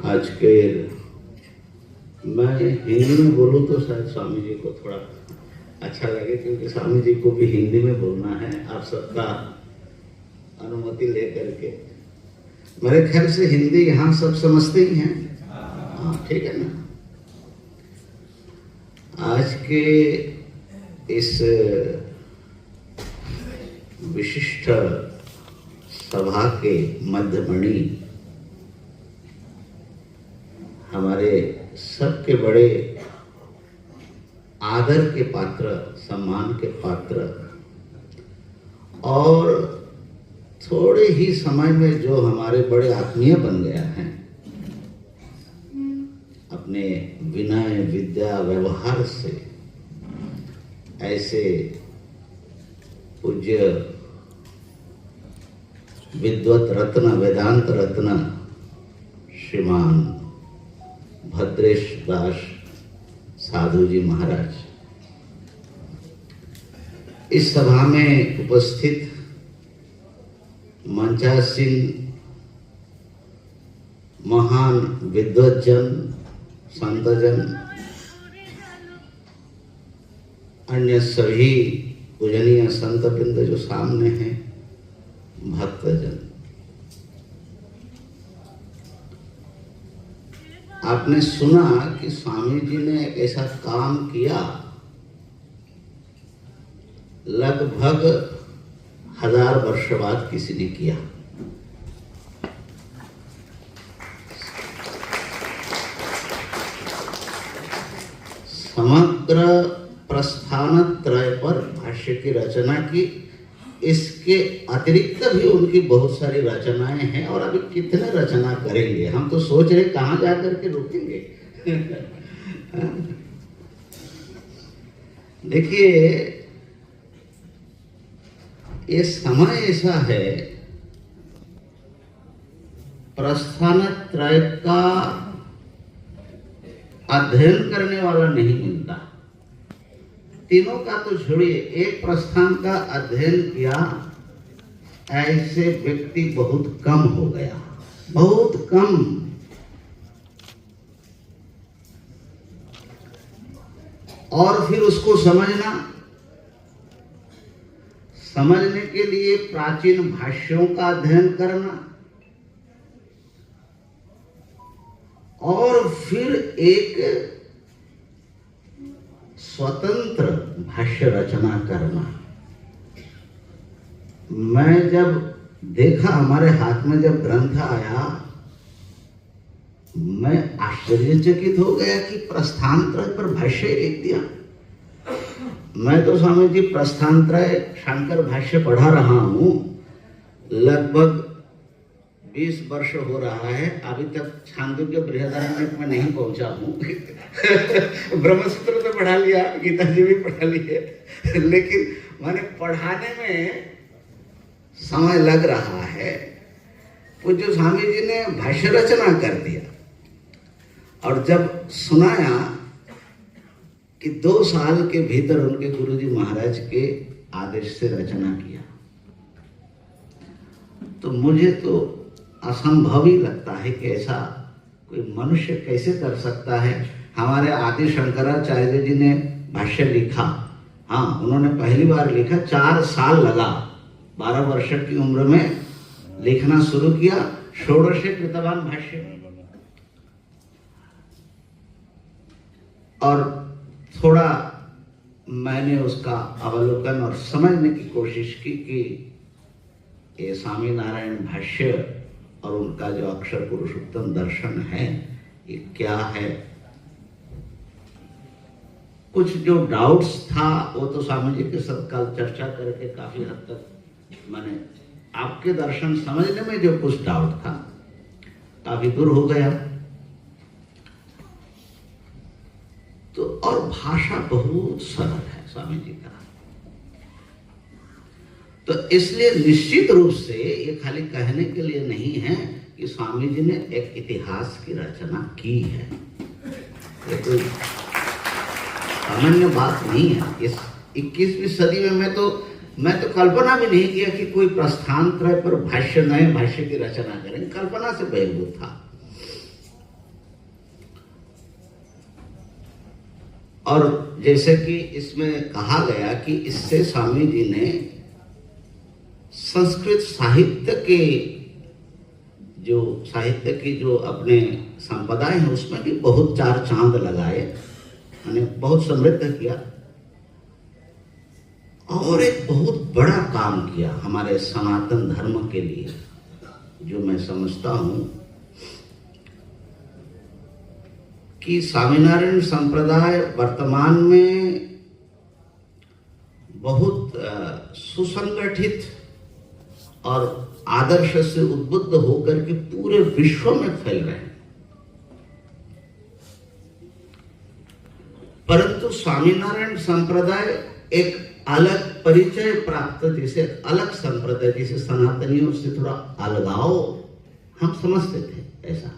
आज के मैं हिंदी में बोलूँ तो शायद स्वामी जी को थोड़ा अच्छा लगे, क्योंकि स्वामी जी को भी हिंदी में बोलना है, आप सबका अनुमति लेकर के। मेरे ख्याल से हिंदी यहाँ सब समझते ही हैं, हाँ ठीक है ना। आज के इस विशिष्ट सभा के मध्यमणि हमारे सबके बड़े आदर के पात्र, सम्मान के पात्र, और थोड़े ही समय में जो हमारे बड़े आत्मीय बन गया है, अपने विनय विद्या व्यवहार से, ऐसे पूज्य विद्वत रत्न, वेदांत रत्न श्रीमान भद्रेश दास साधु जी महाराज इस सभा में उपस्थित मंचासीन महान विद्वतजन, संतजन, अन्य सभी पूजनीय संतवृंद जो सामने हैं, भक्तजन, आपने सुना कि स्वामी जी ने एक ऐसा काम किया, लगभग 1000 वर्ष बाद किसी ने किया। समग्र प्रस्थान त्रय पर भाष्य की रचना की, इसके अतिरिक्त भी उनकी बहुत सारी रचनाएं हैं, और अभी कितने रचना करेंगे, हम तो सोच रहे कहाँ जाकर के रुकेंगे। देखिए, ये समय ऐसा है, प्रस्थान त्रय का अध्ययन करने वाला नहीं मिलता। तीनों का तो छोड़िए, एक प्रस्थान का अध्ययन किया ऐसे व्यक्ति बहुत कम हो गया, बहुत कम। और फिर उसको समझने के लिए प्राचीन भाष्यों का अध्ययन करना, और फिर एक स्वतंत्र भाष्य रचना करना। मैं जब देखा, हमारे हाथ में जब ग्रंथ आया, मैं आश्चर्यचकित हो गया कि प्रस्थानत्रय पर भाष्य लिख दिया। मैं तो स्वामी जी प्रस्थानत्रय शंकर भाष्य पढ़ा रहा हूं, लगभग 20 वर्ष हो रहा है, अभी तक छांदोग्य बृहदारण्यक में नहीं पहुंचा हूं। ब्रह्मसूत्र तो पढ़ा लिया, गीता जी भी पढ़ा लिए, लेकिन मैंने पढ़ाने में समय लग रहा है। पूज्य स्वामी जी ने भाष्य रचना कर दिया, और जब सुनाया कि 2 साल के भीतर उनके गुरुजी महाराज के आदेश से रचना किया, तो मुझे तो असंभव ही लगता है कि ऐसा कोई मनुष्य कैसे कर सकता है। हमारे आदि शंकराचार्य जी ने भाष्य लिखा, हाँ उन्होंने पहली बार लिखा, 4 साल लगा, 12 वर्ष की उम्र में लिखना शुरू किया, षोडशे कृतवान भाष्य। और थोड़ा मैंने उसका अवलोकन और समझने की कोशिश की कि ये स्वामी नारायण भाष्य और उनका जो अक्षर पुरुषोत्तम दर्शन है, ये क्या है। कुछ जो डाउट्स था वो तो स्वामी जी के साथ कल चर्चा करके काफी हद तक मैंने आपके दर्शन समझने में जो कुछ डाउट था काफी दूर हो गया। तो और भाषा बहुत सरल है स्वामी जी का, तो इसलिए निश्चित रूप से ये खाली कहने के लिए नहीं है कि स्वामी जी ने एक इतिहास की रचना की है, ये कोई सामान्य बात नहीं है। इस 21वीं सदी में मैं तो कल्पना भी नहीं किया कि कोई प्रस्थान त्रय पर भाष्य, नए भाष्य की रचना करें, कल्पना से बहिर्भूत था। और जैसे कि इसमें कहा गया कि इससे स्वामी जी ने संस्कृत साहित्य की जो अपने संप्रदाय है उसमें भी बहुत चार चांद लगाए, यानी बहुत समृद्ध किया और एक बहुत बड़ा काम किया हमारे सनातन धर्म के लिए, जो मैं समझता हूं कि स्वामीनारायण संप्रदाय वर्तमान में बहुत सुसंगठित और आदर्श से उद्बुद्ध होकर के पूरे विश्व में फैल रहे हैं। परंतु स्वामीनारायण संप्रदाय एक अलग परिचय प्राप्त, जैसे अलग संप्रदाय, जैसे सनातनियों से थोड़ा अलगाव हम समझते थे ऐसा,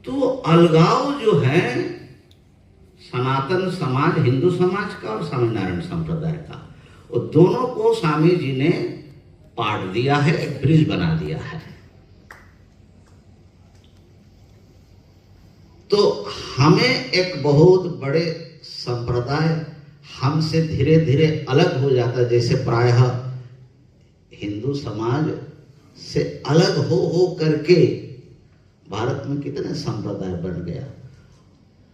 तो अलगाव जो है सनातन समाज, हिंदू समाज का और स्वामीनारायण संप्रदाय का, वो दोनों को स्वामी जी ने पाट दिया है, एक ब्रिज बना दिया है। तो हमें एक बहुत बड़े संप्रदाय हमसे धीरे धीरे अलग हो जाता, जैसे प्रायः हिंदू समाज से अलग हो करके भारत में कितने संप्रदाय बन गया,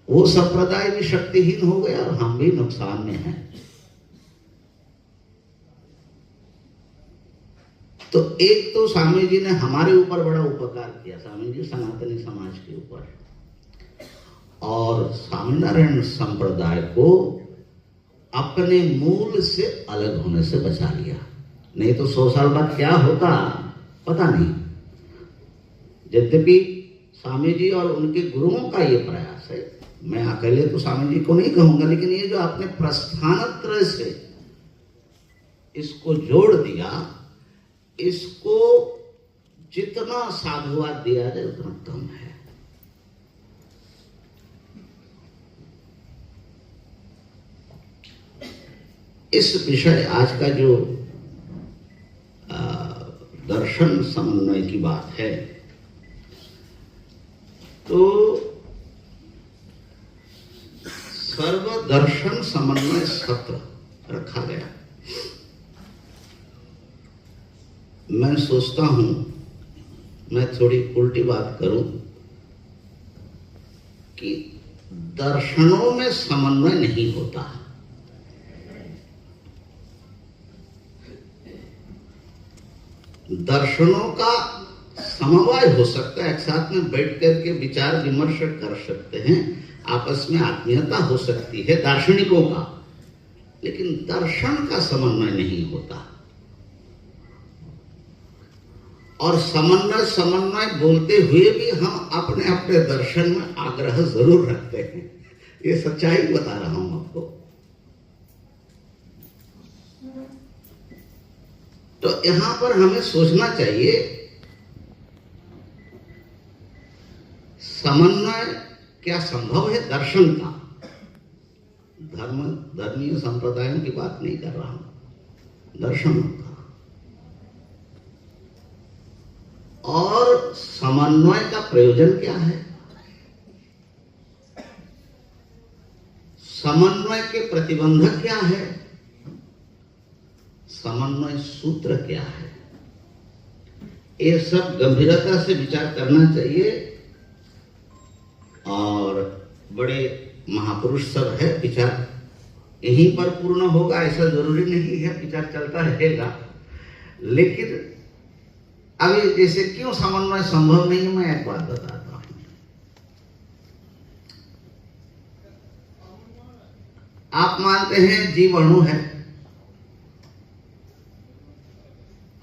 वो संप्रदाय भी शक्तिहीन हो गया और हम भी नुकसान में हैं। तो एक तो स्वामी जी ने हमारे ऊपर बड़ा उपकार किया, स्वामी जी सनातनी समाज के ऊपर, और स्वामीनारायण संप्रदाय को अपने मूल से अलग होने से बचा लिया। नहीं तो 100 साल बाद क्या होता पता नहीं। यद्यपि स्वामी जी और उनके गुरुओं का ये प्रयास है, मैं अकेले तो स्वामी जी को नहीं कहूंगा, लेकिन ये जो आपने प्रस्थानत्रय से इसको जोड़ दिया, इसको जितना साधुवाद दिया जाए उतना कम है। इस विषय आज का जो दर्शन समन्वय की बात है, तो सर्वदर्शन समन्वय सत्र रखा गया। मैं सोचता हूं मैं थोड़ी उल्टी बात करूं कि दर्शनों में समन्वय नहीं होता। दर्शनों का समवाय हो सकता है, एक साथ में बैठ करके विचार विमर्श कर सकते हैं, आपस में आत्मीयता हो सकती है दार्शनिकों का, लेकिन दर्शन का समन्वय नहीं होता। और समन्वय बोलते हुए भी हम अपने अपने दर्शन में आग्रह जरूर रखते हैं, ये सच्चाई बता रहा हूं आपको। तो यहां पर हमें सोचना चाहिए, समन्वय क्या संभव है दर्शन का? धर्मीय संप्रदायों की बात नहीं कर रहा हूं, दर्शनों का। और समन्वय का प्रयोजन क्या है? समन्वय के प्रतिबंधक क्या है? समन्वय सूत्र क्या है? ये सब गंभीरता से विचार करना चाहिए। और बड़े महापुरुष सब है, विचार यहीं पर पूर्ण होगा ऐसा जरूरी नहीं है, विचार चलता रहेगा। लेकिन अभी जैसे क्यों समन्वय संभव नहीं, मैं एक बात बताता हूं। आप मानते हैं जीव अणु है,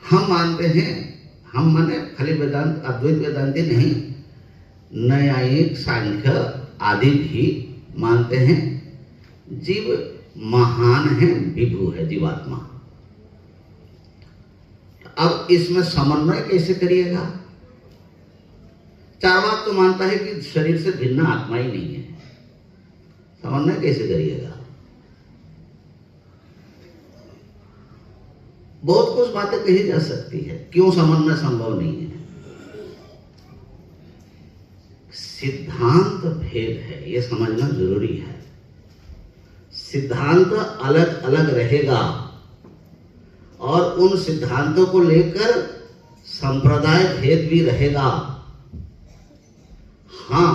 हम मानते हैं, हम माने खाली वेदांत अद्वैत वेदांती नहीं, न्यायिक सांख्य आदि भी मानते हैं जीव महान है, विभु है, जीवात्मा। अब इसमें समन्वय कैसे करिएगा? चार्वाक तो मानता है कि शरीर से भिन्न आत्मा ही नहीं है, समन्वय कैसे करिएगा? बहुत कुछ बातें कही जा सकती है, क्यों समन्वय संभव नहीं है। सिद्धांत भेद है, ये समझना जरूरी है। सिद्धांत अलग अलग रहेगा और उन सिद्धांतों को लेकर संप्रदाय भेद भी रहेगा। हाँ,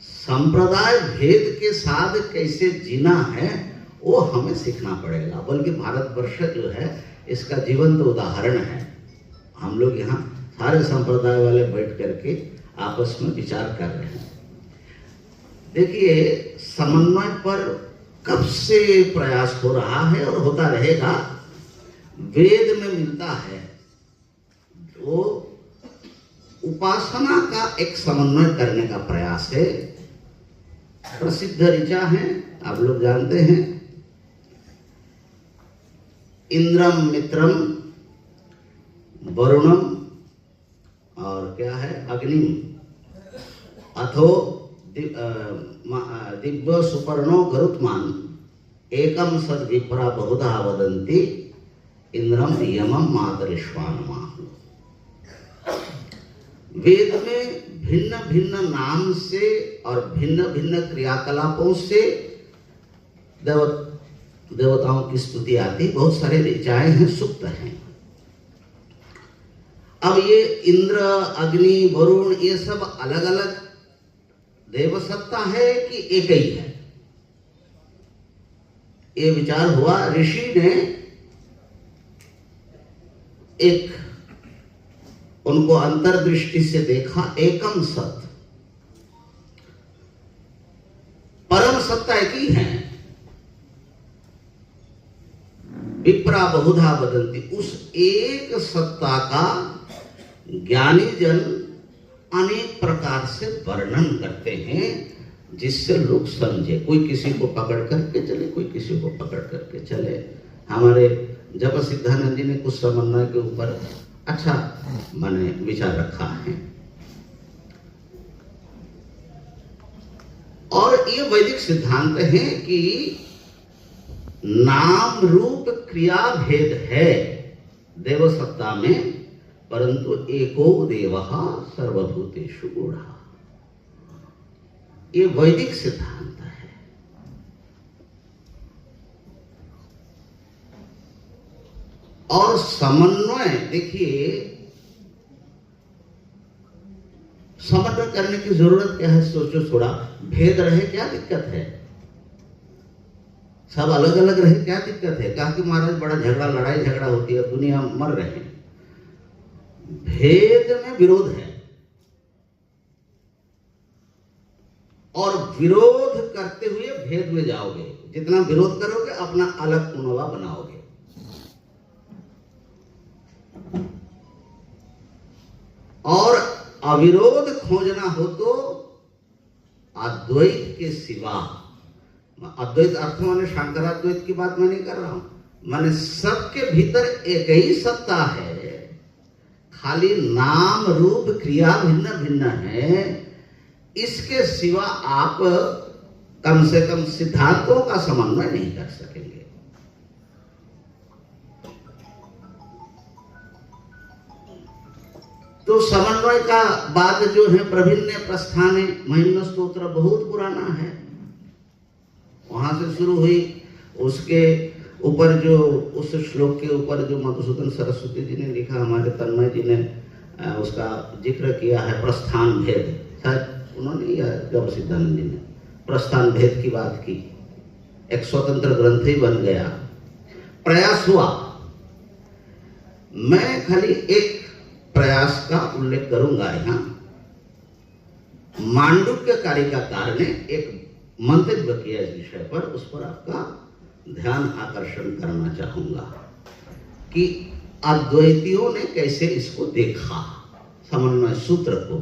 संप्रदाय भेद के साथ कैसे जीना है वो हमें सीखना पड़ेगा, बल्कि भारतवर्ष जो है इसका जीवंत उदाहरण है। हम लोग यहाँ सारे संप्रदाय वाले बैठ करके आपस में विचार कर रहे हैं। देखिए, समन्वय पर कब से प्रयास हो रहा है और होता रहेगा। वेद में मिलता है वो उपासना का एक समन्वय करने का प्रयास है। प्रसिद्ध ऋचा है, आप लोग जानते हैं, इंद्रम मित्रम वरुणम और क्या है अग्निम अथो दिव्य सुपर्णो गरुत्मान एकम सद विप्रा बहुधा वदन्ति इंद्रम यमम मातरिश्वानमा। वेद में भिन्न भिन्न नाम से और भिन्न भिन्न क्रियाकलापों से देवताओं की स्तुति आती, बहुत सारे ऋचाएं हैं, सूक्त हैं। अब ये इंद्र, अग्नि, वरुण, ये सब अलग अलग देव सत्ता है कि एक ही है, ये विचार हुआ। ऋषि ने एक उनको अंतर्दृष्टि से देखा, एकम सत, परम सत्ता एक ही है। विप्रा बहुधा वदन्ति, उस एक सत्ता का ज्ञानी जन अनेक प्रकार से वर्णन करते हैं जिससे लोग समझे। कोई किसी को पकड़ करके चले, कोई किसी को पकड़ करके चले। हमारे जब सिद्धानंद जी ने कुछ समन्वय के ऊपर अच्छा मैंने विचार रखा है। और ये वैदिक सिद्धांत है कि नाम रूप क्रिया भेद है देव सत्ता में, परंतु एको देवः सर्वभूतेषु गूढ़ः। ये वैदिक सिद्धांत है। और समन्वय, देखिए समन्वय करने की जरूरत क्या है? सोचो थोड़ा, भेद रहे क्या दिक्कत है? सब अलग अलग रहे क्या दिक्कत है? कहा कि महाराज बड़ा झगड़ा, लड़ाई झगड़ा होती है, दुनिया मर रहे हैं। भेद में विरोध है और विरोध करते हुए भेद में जाओगे। जितना विरोध करोगे अपना अलग कुनवा बनाओगे। और अविरोध खोजना हो तो अद्वैत के सिवा, अद्वैत अर्थ माने शंकराद्वैत की बात मैं नहीं कर रहा हूं, माने सबके भीतर एक ही सत्ता है, खाली नाम रूप क्रिया भिन्न भिन्न है। इसके सिवा आप कम से कम सिद्धांतों का समन्वय नहीं कर सकेंगे। तो समन्वय का बात जो है प्रभिन्ने प्रस्थाने महिम्न स्तोत्र बहुत पुराना है, वहां से शुरू हुई। उसके ऊपर जो उस श्लोक के ऊपर जो मधुसूदन सरस्वती जी ने लिखा, हमारे तन्मय जी ने उसका जिक्र किया है, प्रस्थान भेद। शायद उन्होंने या जब सिद्धानंद जी ने प्रस्थान भेद की बात की, एक स्वतंत्र ग्रंथ ही बन गया। प्रयास हुआ। मैं खाली एक प्रयास का उल्लेख करूंगा यहाँ। मांडुक्य कारिकाकार ने एक मंतव्य किया इस विषय पर, उस पर आपका ध्यान आकर्षण करना चाहूंगा कि अद्वैतियों ने कैसे इसको देखा, समन्वय सूत्र को।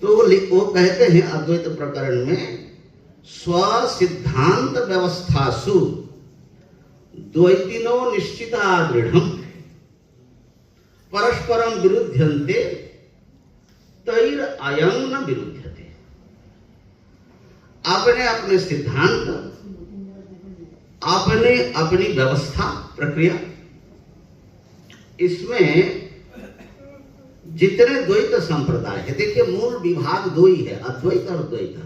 तो वो कहते हैं अद्वैत प्रकरण में, स्वसिद्धांत व्यवस्थासु द्वैतिनो निश्चिता दृढ़म परस्परम विरुध्यन्ते तैर अयं न विरुध्यते। अपने अपने सिद्धांत, अपने अपनी व्यवस्था प्रक्रिया, इसमें जितने द्वैत संप्रदाय है, देखिए मूल विभाग दो ही है, अद्वैत और द्वैत,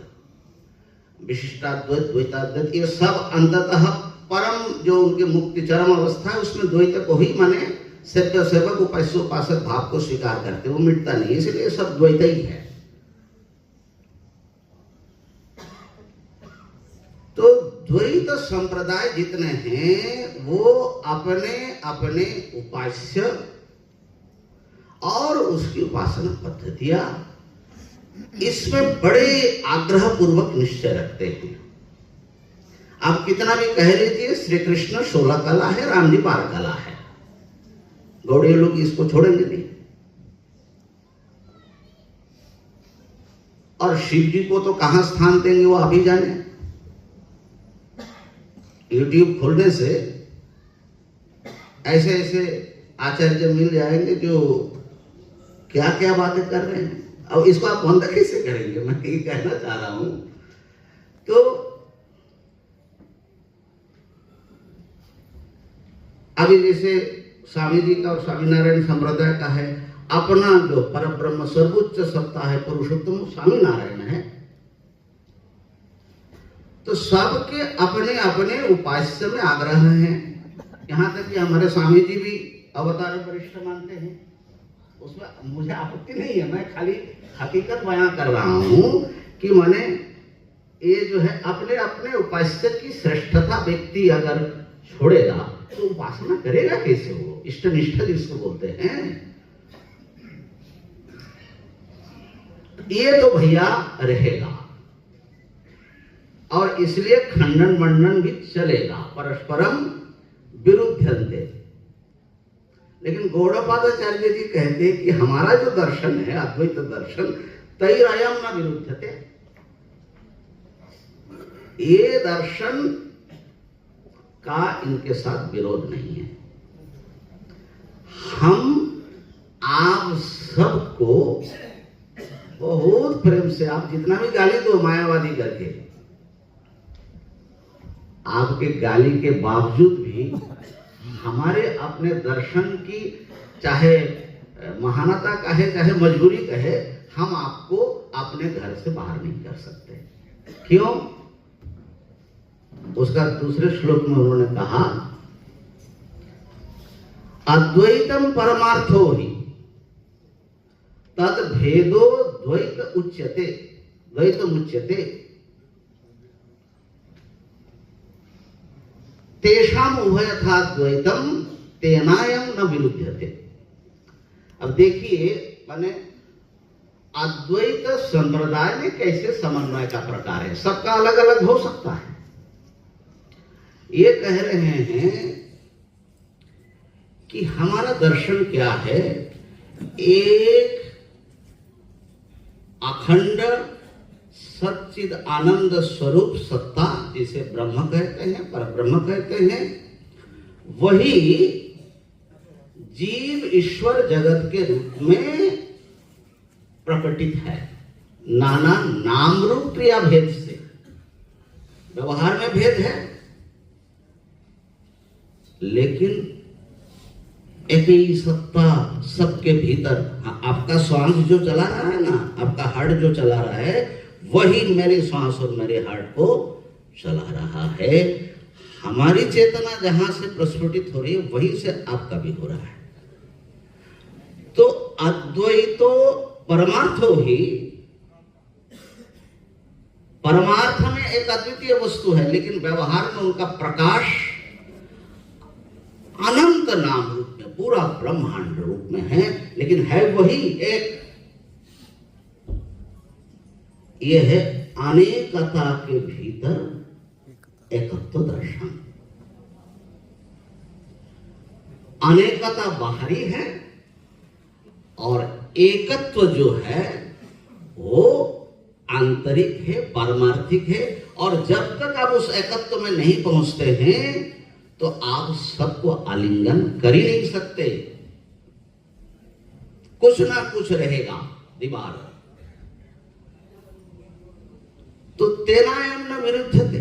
विशिष्टाद्वैत, द्वैताद्वैत, ये सब अंततः परम जो उनके मुक्ति चरम अवस्था है उसमें द्वैत को ही माने सेव्य सेवक उपास्य उपासक भाव को स्वीकार करते, वो मिटता नहीं, इसलिए सब द्वैत ही है। तो द्वैत संप्रदाय जितने हैं वो अपने अपने उपास्य और उसकी उपासना पद्धतियां इसमें बड़े आग्रह पूर्वक निश्चय रखते हैं। आप कितना भी कह लीजिए श्री कृष्ण 16 कला है, राम जी 12 कला है, गौड़ीय लोग इसको छोड़ेंगे नहीं। और शिव जी को तो कहां स्थान देंगे वो आप ही जाने। यूट्यूब खोलने से ऐसे ऐसे आचार्य मिल जाएंगे जो क्या क्या बातें कर रहे हैं। अब इसको आप बंद कैसे करेंगे, मैं ये कहना चाह रहा हूं। तो अभी जैसे स्वामी जी का और स्वामीनारायण संप्रदाय का है, अपना जो परब्रह्म सर्वोच्च सत्ता है पुरुषोत्तम स्वामीनारायण है, तो सबके अपने अपने उपास्य में आग्रह हैं। यहां तक कि हमारे स्वामी जी भी अवतार वरिष्ठ मानते हैं, उसमें मुझे आपत्ति नहीं है, मैं खाली हकीकत बयां कर रहा हूं कि माने ये जो है अपने अपने उपास्य की श्रेष्ठता व्यक्ति अगर छोड़ेगा तो उपासना करेगा कैसे, वो इष्ट निष्ठा जिसको बोलते हैं, ये तो भैया रहेगा। और इसलिए खंडन मंडन भी चलेगा, परस्परम विरुद्धन्ते। लेकिन गौड़पादाचार्य जी कहते हैं कि हमारा जो दर्शन है अद्वैत दर्शन, तैरयम न विरुद्धते, ये दर्शन का इनके साथ विरोध नहीं है। हम आप सबको बहुत प्रेम से, आप जितना भी गाली दो मायावादी करके, आपके गाली के बावजूद भी हमारे अपने दर्शन की चाहे महानता कहे चाहे मजबूरी कहे, हम आपको अपने घर से बाहर नहीं कर सकते। क्यों? उसका दूसरे श्लोक में उन्होंने कहा, अद्वैतम परमार्थो ही तद भेदो द्वैत उच्यते, द्वैतम उच्यते, तेषाम उभयथा द्वैतम तेनायम न विरुध्यते। अब देखिए माने अद्वैत संप्रदाय में कैसे समन्वय का प्रकार है, सबका अलग अलग हो सकता है। ये कह रहे हैं कि हमारा दर्शन क्या है, एक अखंड सच्चिद आनंद स्वरूप सत्ता, जिसे ब्रह्म कहते हैं, पर ब्रह्म कहते हैं, वही जीव ईश्वर जगत के रूप में प्रकटित है, नाना नाम रूप क्रिया भेद से। व्यवहार में भेद है लेकिन एक ही सत्ता सबके भीतर। आपका श्वास जो चला रहा है ना, आपका हार्ट जो चला रहा है, वही मेरे श्वास और मेरे हार्ट को चला रहा है। हमारी चेतना जहां से प्रस्फुटित हो रही है वहीं से आपका भी हो रहा है। तो अद्वैतो परमार्थो ही, परमार्थ में एक अद्वितीय वस्तु है लेकिन व्यवहार में उनका प्रकाश अनंत नाम रूप में, पूरा ब्रह्मांड रूप में है, लेकिन है वही एक। यह है अनेकता के भीतर एकत्व दर्शन। अनेकता बाहरी है और एकत्व जो है वो आंतरिक है, पारमार्थिक है। और जब तक आप उस एकत्व में नहीं पहुंचते हैं तो आप सबको आलिंगन कर ही नहीं सकते, कुछ ना कुछ रहेगा दीवार। तो तेनायम न विरुद्ध थे।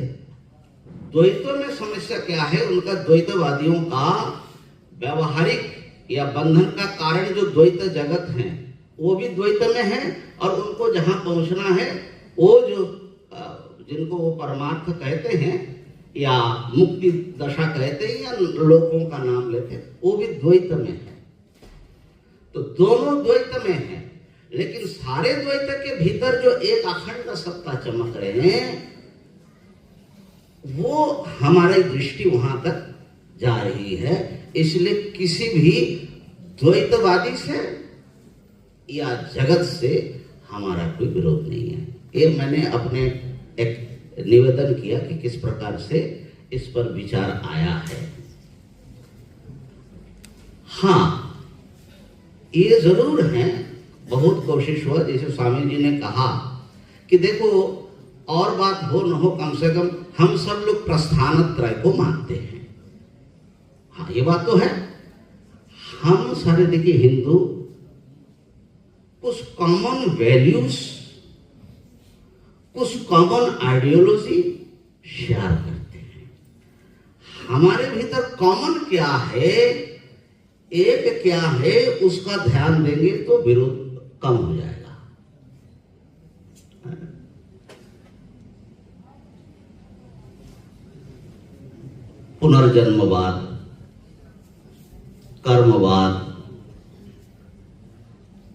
द्वैतों में समस्या क्या है, उनका द्वैतवादियों का व्यवहारिक या बंधन का कारण जो द्वैत जगत है वो भी द्वैत में है, और उनको जहां पहुंचना है वो जो जिनको वो परमार्थ कहते हैं या मुक्ति दशा कहते हैं या लोकों का नाम लेते हैं, वो भी द्वैत में है। तो दोनों द्वैत में है, लेकिन सारे द्वैत के भीतर जो एक अखंड सत्ता चमक रहे हैं, वो हमारी दृष्टि वहां तक जा रही है। इसलिए किसी भी द्वैतवादी से या जगत से हमारा कोई विरोध नहीं है। ये मैंने अपने एक निवेदन किया कि किस प्रकार से इस पर विचार आया है। हाँ, ये जरूर है, बहुत कोशिश हुआ, जैसे स्वामी जी ने कहा कि देखो और बात हो न हो, कम से कम हम सब लोग प्रस्थानत्रय को मानते हैं। हाँ, ये बात तो है। हम सारे देखिए हिंदू कुछ कॉमन वैल्यूज, कुछ कॉमन आइडियोलॉजी शेयर करते हैं। हमारे भीतर कॉमन क्या है, एक क्या है, उसका ध्यान देंगे तो विरोध कम हो जाएगा। पुनर्जन्मवाद, कर्मवाद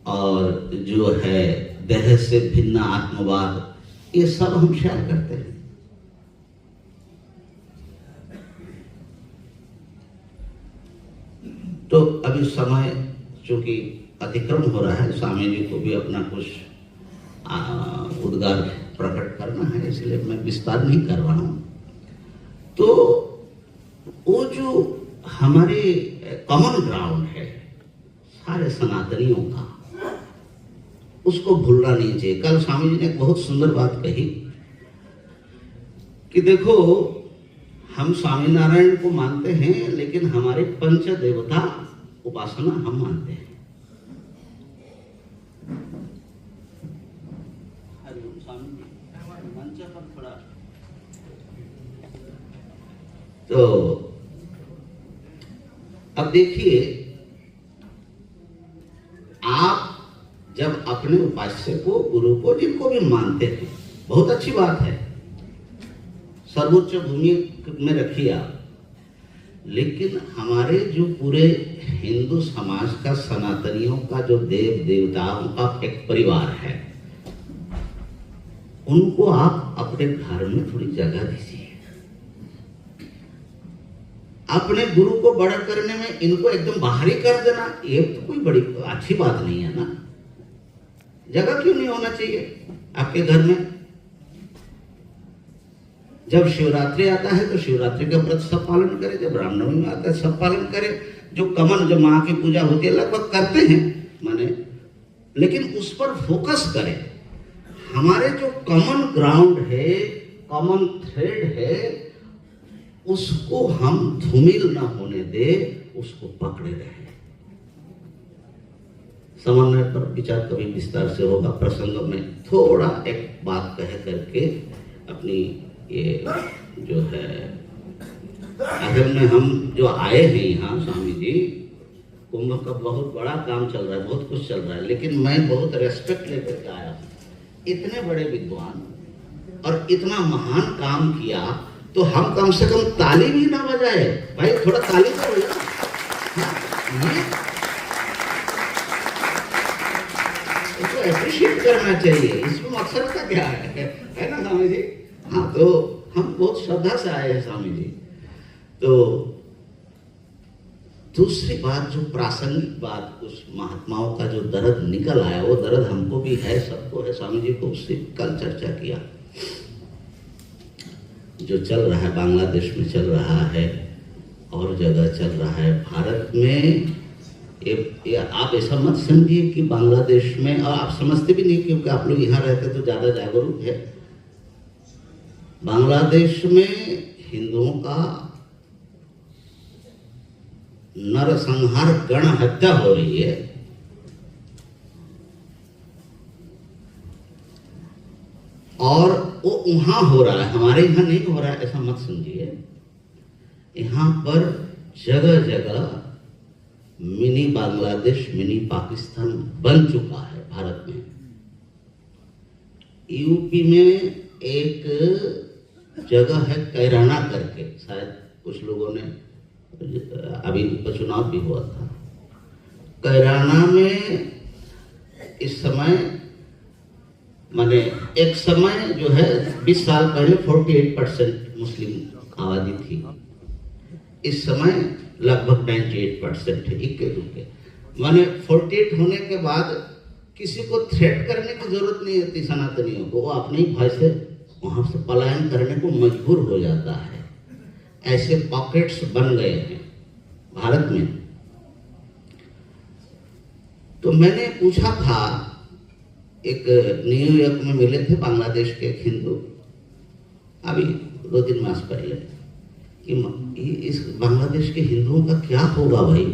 और जो है देह से भिन्न आत्मवाद, ये सब हम शेयर करते हैं। तो अभी समय चूंकि अतिक्रम हो रहा है, स्वामी जी को भी अपना कुछ उद्गार प्रकट करना है, इसलिए मैं विस्तार नहीं कर रहा हूं। तो वो जो हमारे कॉमन ग्राउंड है सारे सनातनियों का, उसको भूलना नहीं चाहिए। कल स्वामी जी ने एक बहुत सुंदर बात कही कि देखो हम स्वामीनारायण को मानते हैं, लेकिन हमारे पंच देवता उपासना हम मानते हैं। हरिओम स्वामी जी, मंच पर थोड़ा। तो अब देखिए, आप जब अपने उपास्य को, गुरु को, जिनको भी मानते हैं, बहुत अच्छी बात है, सर्वोच्च भूमि में रखिए आप, लेकिन हमारे जो पूरे हिंदू समाज का, सनातनियों का जो देव देवताओं का एक परिवार है, उनको आप अपने घर में थोड़ी जगह दीजिए। अपने गुरु को बड़ा करने में इनको एकदम बाहरी कर देना, ये तो कोई बड़ी अच्छी बात नहीं है ना। जगह क्यों नहीं होना चाहिए आपके घर में? जब शिवरात्रि आता है तो शिवरात्रि का व्रत सब पालन करें, जब रामनवमी में आता है सब पालन करें। जो कमन, जो माँ की पूजा होती है लगभग करते हैं माने, लेकिन उस पर फोकस करें। हमारे जो कॉमन ग्राउंड है, कॉमन थ्रेड है, उसको हम धूमिल ना होने दे, उसको पकड़े रहे। समन्वय पर विचार कभी विस्तार से होगा। प्रसंग में थोड़ा एक बात कह करके अपनी ये जो है, असल में हम जो आए हैं यहाँ स्वामी जी, कुंभ का बहुत बड़ा काम चल रहा है, बहुत कुछ चल रहा है, लेकिन मैं बहुत रेस्पेक्ट लेकर के आया। इतने बड़े विद्वान और इतना महान काम किया, तो हम कम से कम ताली भी ना बजाए भाई, थोड़ा ताली तो बजा। इसको एप्रिशिएट करना चाहिए, इसमें मकसद का क्या है ना स्वामी जी? हाँ, तो हम बहुत श्रद्धा से आए हैं स्वामी जी। तो दूसरी बात, जो प्रासंगिक बात, उस महात्माओं का जो दर्द निकल आया, वो दर्द हमको भी है, सबको है। स्वामी जी को उससे कल चर्चा किया। जो चल रहा है, बांग्लादेश में चल रहा है और जगह चल रहा है, भारत में ये आप ऐसा मत समझिए कि बांग्लादेश में, और आप समझते भी नहीं क्योंकि आप लोग यहाँ रहते तो ज़्यादा जागरूक है। बांग्लादेश में हिंदुओं का नरसंहार, गण हत्या हो रही है। और वो वहां हो रहा है, हमारे यहाँ नहीं हो रहा है, ऐसा मत समझिए। यहाँ पर जगह जगह मिनी बांग्लादेश, मिनी पाकिस्तान बन चुका है भारत में। यूपी में एक जगह है कैराना करके, शायद कुछ लोगों ने, अभी उपचुनाव भी हुआ था। कैराना में इस समय, माने एक समय जो है 20 साल पहले 48% मुस्लिम आबादी थी, इस समय लगभग 98% है, इक्के दुक्के। माने 48 होने के बाद किसी को थ्रेट करने की जरूरत नहीं होती सनातनियों को, वो अपने ही भय से वहां से पलायन करने को मजबूर हो जाता है। ऐसे पॉकेट्स बन गए हैं भारत में। तो मैंने पूछा था, एक न्यूयॉर्क में मिले थे बांग्लादेश के एक हिंदू, अभी 2-3 मास पहले, कि इस बांग्लादेश के हिंदुओं का क्या होगा भाई।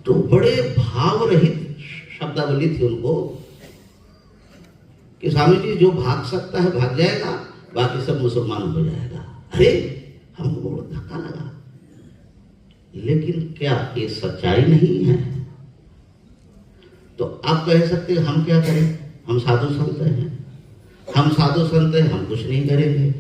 तो बड़े भाव रहित शब्दावली थी उनको कि स्वामी जी जो भाग सकता है भाग जाएगा, बाकी सब मुसलमान हो जाएगा। अरे हमको बहुत धक्का लगा, लेकिन क्या ये सच्चाई नहीं है? तो आप कह सकते हैं हम क्या करें, हम साधु संत हैं, हम साधु संत हैं, हम कुछ नहीं करेंगे,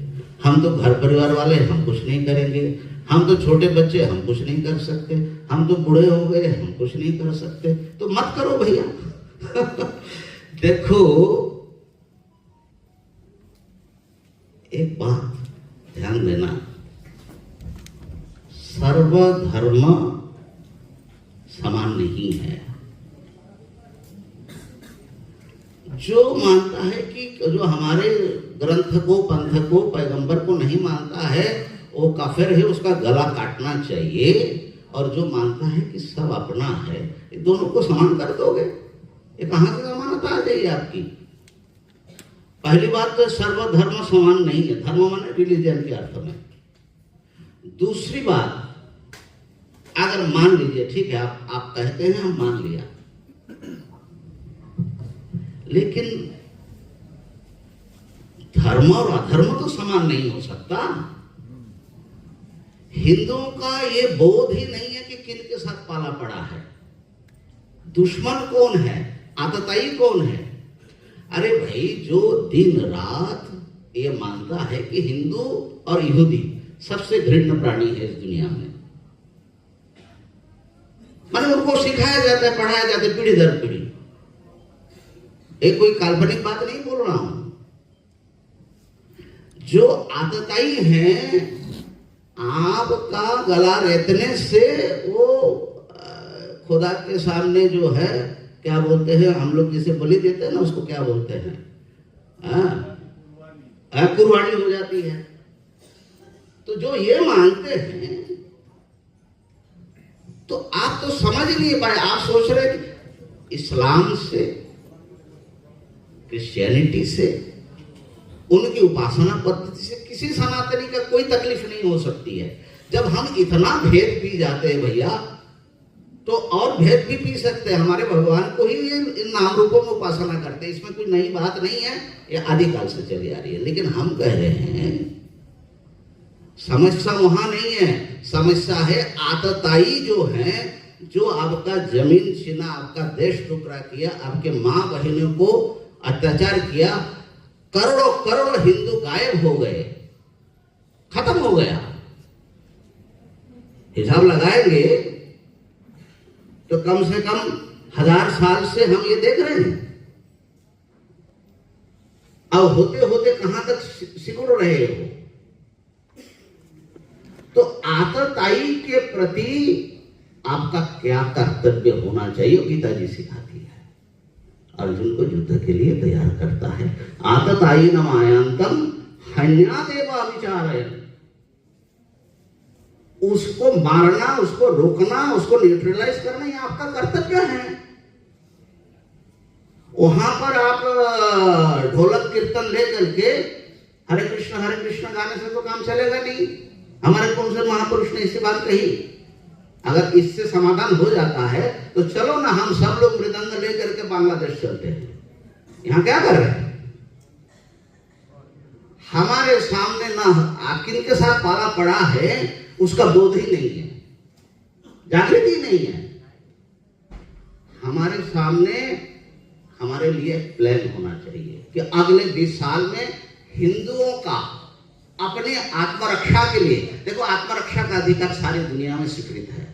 हम तो घर परिवार वाले, हम कुछ नहीं करेंगे, हम तो छोटे बच्चे, हम कुछ नहीं कर सकते, हम तो बूढ़े हो गए, हम कुछ नहीं कर सकते। तो मत करो भैया। देखो एक बात ध्यान देना, सर्वधर्म समान नहीं है। जो मानता है कि जो हमारे ग्रंथ को, पंथ को, पैगंबर को नहीं मानता है वो काफिर है, उसका गला काटना चाहिए। और जो मानता है कि सब अपना है, ये दोनों को समान कर दोगे, ये कहां से जमानत आ जाएगी आपकी? पहली बात तो सर्वधर्म समान नहीं है, धर्म माने रिलीजन के अर्थ में। दूसरी बात, अगर मान लीजिए, ठीक है, आप कहते हैं, हम मान लिया, लेकिन धर्म और अधर्म तो समान नहीं हो सकता। हिंदुओं का ये बोध ही नहीं है कि किन के साथ पाला पड़ा है, दुश्मन कौन है, आतताई कौन है। अरे भाई, जो दिन रात ये मानता है कि हिंदू और यहूदी सबसे घृण्य प्राणी है इस दुनिया में, माने उनको सिखाया जाता है, पढ़ाया जाता है पीढ़ी दर पीढ़ी। एक कोई काल्पनिक बात नहीं बोल रहा हूं। जो आतताई हैं, आपका गला रेतने से वो खुदा के सामने जो है, क्या बोलते हैं हम लोग जिसे बलि देते हैं ना, उसको क्या बोलते हैं, कुर्बानी हो जाती है। तो जो ये मानते हैं, तो आप तो समझ नहीं पाए। आप सोच रहे कि इस्लाम से, क्रिश्चियनिटी से, उनकी उपासना पद्धति से किसी सनातनी का कोई तकलीफ नहीं हो सकती है। जब हम इतना भेद पी जाते हैं भैया, तो और भेद भी पी सकते हैं। हमारे भगवान को ही ये इन नाम रूपों में उपासना करते हैं, इसमें कोई नई बात नहीं है, ये आदिकाल से चली आ रही है। लेकिन हम कह रहे हैं समस्या वहां नहीं है, समस्या है आतताई जो है, जो आपका जमीन छीना, आपका देश टुकड़ा किया, आपके माँ बहनों को अत्याचार किया, करोड़ों करोड़ हिंदू गायब हो गए, खत्म हो गया। हिसाब लगाएंगे तो कम से कम 1000 साल से हम ये देख रहे हैं। अब होते होते कहां तक सिकुड़ रहे हो। तो आतताई के प्रति आपका क्या कर्तव्य होना चाहिए, गीता जी सिखाती है। अर्जुन को युद्ध के लिए तैयार करता है। आतताई न मायांतम हन्यादेवा विचारयन्, उसको मारना, उसको रोकना, उसको न्यूट्रलाइज करना, ये आपका कर्तव्य है। वहां पर आप ढोलक कीर्तन लेकर के हरे कृष्ण गाने से तो काम चलेगा नहीं। हमारे कौन से महापुरुष ने इससे बात कही? अगर इससे समाधान हो जाता है तो चलो ना, हम सब लोग मृदंग लेकर के बांग्लादेश चलते हैं। यहां क्या कर रहे हैं? हमारे सामने ना किन के साथ पाला पड़ा है उसका बोध ही नहीं है। जागृति नहीं है। हमारे सामने हमारे लिए प्लान होना चाहिए कि अगले 20 साल में हिंदुओं का अपने आत्मरक्षा के लिए, देखो आत्मरक्षा का अधिकार सारी दुनिया में स्वीकृत है।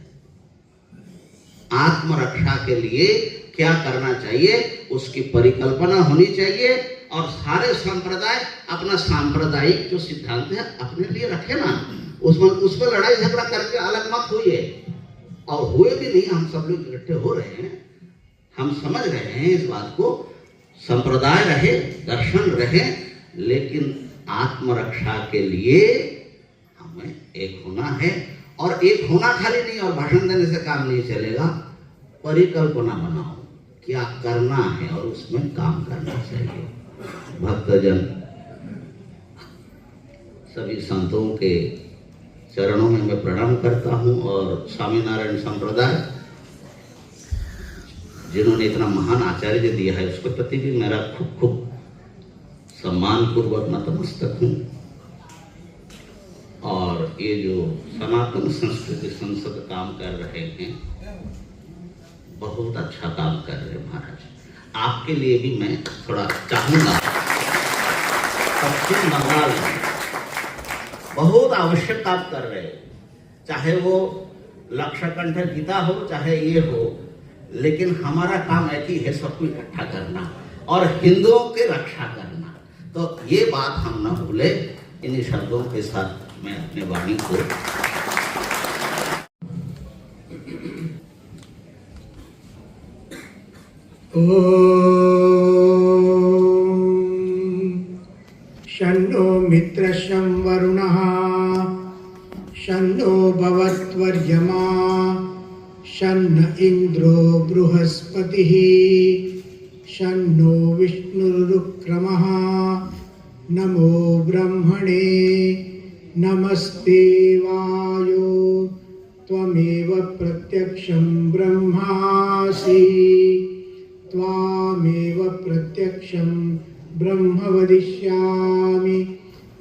आत्मरक्षा के लिए क्या करना चाहिए उसकी परिकल्पना होनी चाहिए और सारे संप्रदाय अपना सांप्रदायिक जो सिद्धांत है अपने लिए रखे ना, उसमें लड़ाई झगड़ा करके अलग मत होइए। और हुए भी नहीं, हम सब लोग इकट्ठे हो रहे हैं, हम समझ रहे हैं इस बात को, संप्रदाय रहे, दर्शन रहे, लेकिन आत्मरक्षा के लिए हमें एक होना है। और एक होना खाली नहीं और भाषण देने से काम नहीं चलेगा, परिकल्पना बनाओ क्या करना है और उसमें काम करना चाहिए। भक्तजन सभी संतों के चरणों में मैं प्रणाम करता हूँ और स्वामीनारायण संप्रदाय जिन्होंने इतना महान आचार्य दिया है उसके प्रति भी मेरा खूब खूब सम्मान पूर्वक नतमस्तक हूँ। और ये जो सनातन संस्कृति संसद काम कर रहे हैं बहुत अच्छा काम कर रहे हैं महाराज। आपके लिए भी मैं थोड़ा चाहूंगा, पश्चिम बंगाल में बहुत आवश्यक काम कर रहे हैं, चाहे वो लक्षकंठ गीता हो चाहे ये हो, लेकिन हमारा काम एक ही है, सबको इकट्ठा करना और हिंदुओं की रक्षा करना। तो ये बात हम न भूले। इन्हीं शब्दों के साथ मैं अपने वाणी को शन्नो मित्रशं वरुणः शन्नो भवत्वर्यमा शन्न इन्द्रो बृहस्पतिः शन्नो विष्णुरुक्रमः नमो ब्रह्मणे नमस्ते वायो त्वमेव प्रत्यक्षं ब्रह्मासि त्वामेव प्रत्यक्षं ब्रह्म वदिष्यामि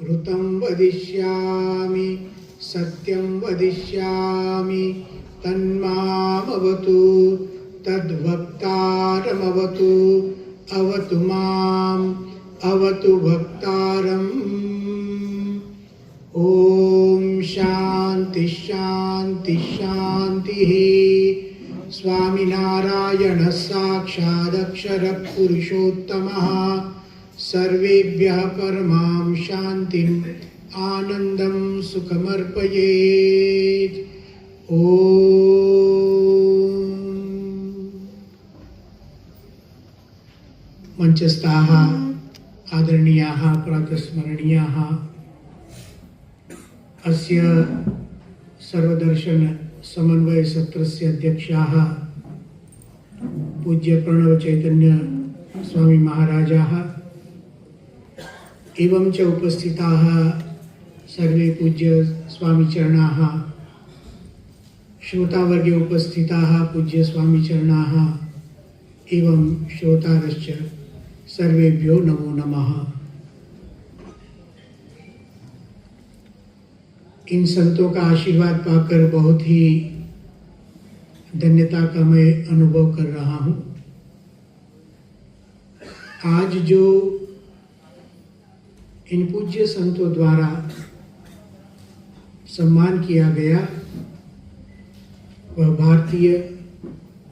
ऋतं वदिष्यामि सत्यं वदिष्यामि तन्मामवतु तद्वक्तारमवतु अवतु माम् अवतु भक्तारम्। ॐ शान्ति शान्ति शान्तिः। स्वामिनारायणः साक्षादक्षरः पुरुषोत्तमः सर्वेभ्यः परमां शान्तिम् आनन्दं सुखमर्पयेत्। ॐ मंचस्थाः आदरणीयाः प्रातस्मरणीयाः अस्य सर्वदर्शन समन्वय सत्रस्य अध्यक्षाः पूज्य प्रणव चैतन्य स्वामी महाराजाः एवं च उपस्थिताः सर्वे पूज्य स्वामी चरणाः श्रोतावर्गे उपस्थिताः पूज्य स्वामी चरणाः एवं श्रोतारश्च सर्वेभ्यो नमो नमः। इन संतों का आशीर्वाद पाकर बहुत ही धन्यता का मैं अनुभव कर रहा हूँ। आज जो इन पूज्य संतों द्वारा सम्मान किया गया वह भारतीय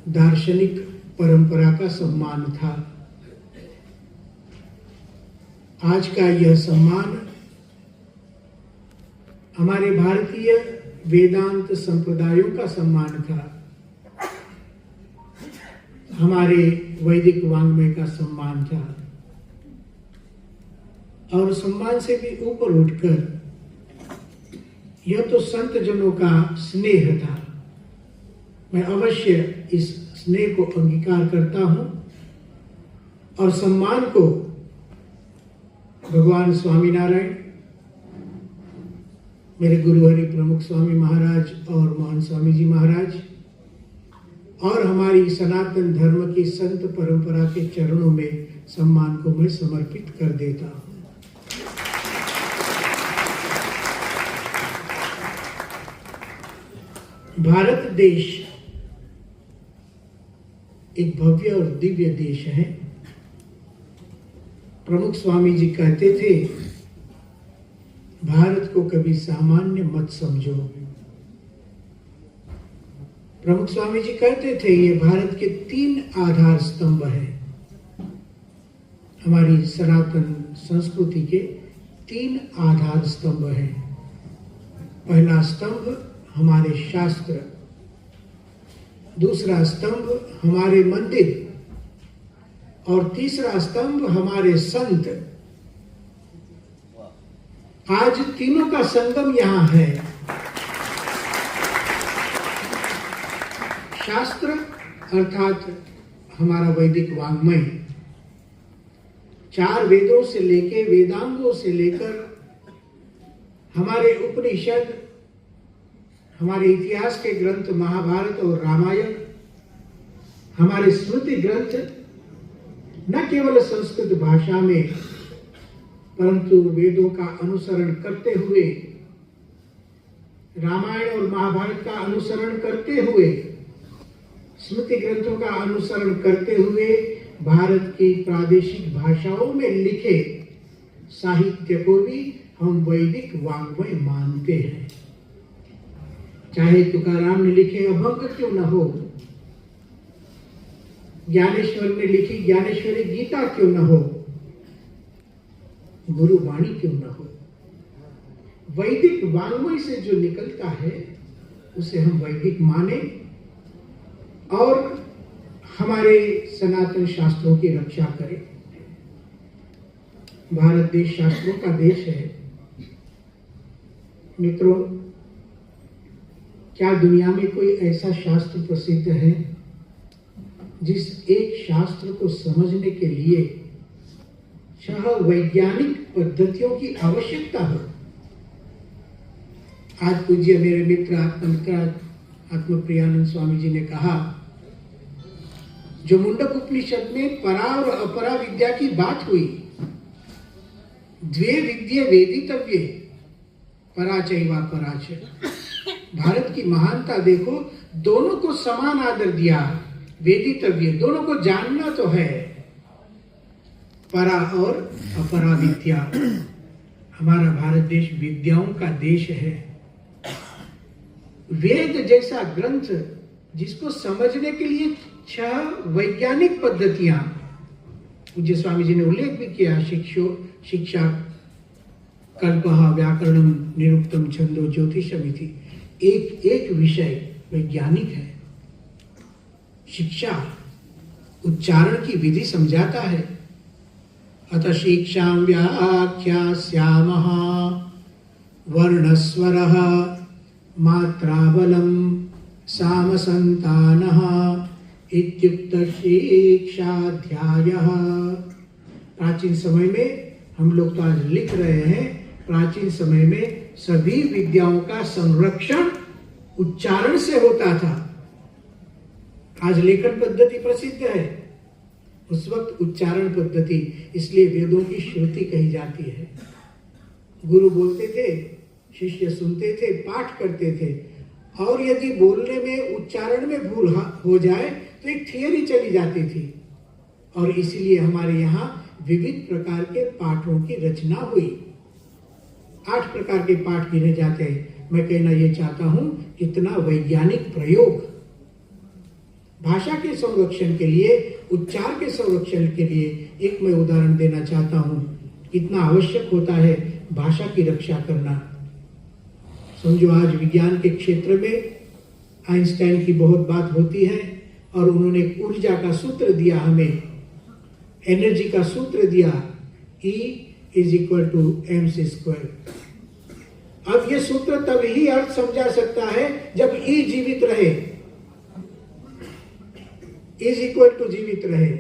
दार्शनिक परंपरा का सम्मान था। आज का यह सम्मान हमारे भारतीय वेदांत संप्रदायों का सम्मान था, हमारे वैदिक वाङ्मय का सम्मान था और सम्मान से भी ऊपर उठकर यह तो संत जनों का स्नेह था। मैं अवश्य इस स्नेह को अंगीकार करता हूं और सम्मान को भगवान स्वामीनारायण, मेरे गुरु हरि प्रमुख स्वामी महाराज और मोहन स्वामी जी महाराज और हमारी सनातन धर्म की संत परंपरा के चरणों में सम्मान को मैं समर्पित कर देता हूं। भारत देश एक भव्य और दिव्य देश है। प्रमुख स्वामी जी कहते थे, भारत को कभी सामान्य मत समझो। प्रमुख स्वामी जी कहते थे, ये भारत के 3 आधार स्तंभ हैं। हमारी सनातन संस्कृति के 3 आधार स्तंभ हैं। पहला स्तंभ हमारे शास्त्र, दूसरा स्तंभ हमारे मंदिर और तीसरा स्तंभ हमारे संत। आज तीनों का संगम यहां है। शास्त्र अर्थात हमारा वैदिक वाङ्मय, 4 वेदों से लेके वेदांगों से लेकर हमारे उपनिषद, हमारे इतिहास के ग्रंथ महाभारत और रामायण, हमारे स्मृति ग्रंथ न केवल संस्कृत भाषा में परंतु वेदों का अनुसरण करते हुए, रामायण और महाभारत का अनुसरण करते हुए, स्मृति ग्रंथों का अनुसरण करते हुए भारत की प्रादेशिक भाषाओं में लिखे साहित्य को भी हम वैदिक वाङ्मय मानते हैं। चाहे तुकाराम ने लिखे अभंग क्यों न हो, ज्ञानेश्वर ने लिखी ज्ञानेश्वरी गीता क्यों न हो, गुरुवाणी क्यों न हो, वैदिक वाङ्मय से जो निकलता है उसे हम वैदिक माने और हमारे सनातन शास्त्रों की रक्षा करें। भारत देश शास्त्रों का देश है। मित्रों, क्या दुनिया में कोई ऐसा शास्त्र प्रसिद्ध है जिस एक शास्त्र को समझने के लिए 6 वैज्ञानिक पद्धतियों की आवश्यकता हो? आज पूज्य मेरे मित्र आत्मप्रियानंद स्वामी जी ने कहा, जो मुंडक उपनिषद में परा और अपरा विद्या की बात हुई, द्वे विद्ये वेदितव्ये पराचैवा पराच, भारत की महानता देखो, दोनों को समान आदर दिया। वेदितव्य, दोनों को जानना तो है। परा और अपरा विद्या। हमारा भारत देश विद्याओं का देश है। वेद जैसा ग्रंथ जिसको समझने के लिए 6 वैज्ञानिक पद्धतियां, पूज्य स्वामी जी ने उल्लेख भी किया, शिक्षा कल्पः व्याकरणम निरुक्तम छंदो ज्योतिषमिति, एक विषय वैज्ञानिक है। शिक्षा उच्चारण की विधि समझाता है। अतः शिक्षां व्याख्यास्यामः वर्णस्वरः मात्राबलं सामसंतानः इत्युक्त शिक्षाध्यायः। प्राचीन समय में, हम लोग तो आज लिख रहे हैं, प्राचीन समय में सभी विद्याओं का संरक्षण उच्चारण से होता था। आज लेखन पद्धति प्रसिद्ध है, उस वक्त उच्चारण पद्धति, इसलिए वेदों की श्रुति कही जाती है। गुरु बोलते थे, शिष्य सुनते थे, पाठ करते थे, और यदि बोलने में उच्चारण में भूल हो जाए तो एक थियरी चली जाती थी। और इसलिए हमारे यहाँ विविध प्रकार के पाठों की रचना हुई। 8 प्रकार के पाठ गिने जाते हैं। मैं कहना ये चाहता हूं, कितना वैज्ञानिक प्रयोग भाषा के संरक्षण के लिए, उच्चार के संरक्षण के लिए। एक मैं उदाहरण देना चाहता हूं, कितना आवश्यक होता है भाषा की रक्षा करना। समझो, आज विज्ञान के क्षेत्र में आइंस्टाइन की बहुत बात होती है और उन्होंने ऊर्जा का सूत्र दिया, हमें एनर्जी का सूत्र दिया, E = mc²। अब ये सूत्र तभी अर्थ समझा सकता है जब E जीवित रहे, E जीवित रहे,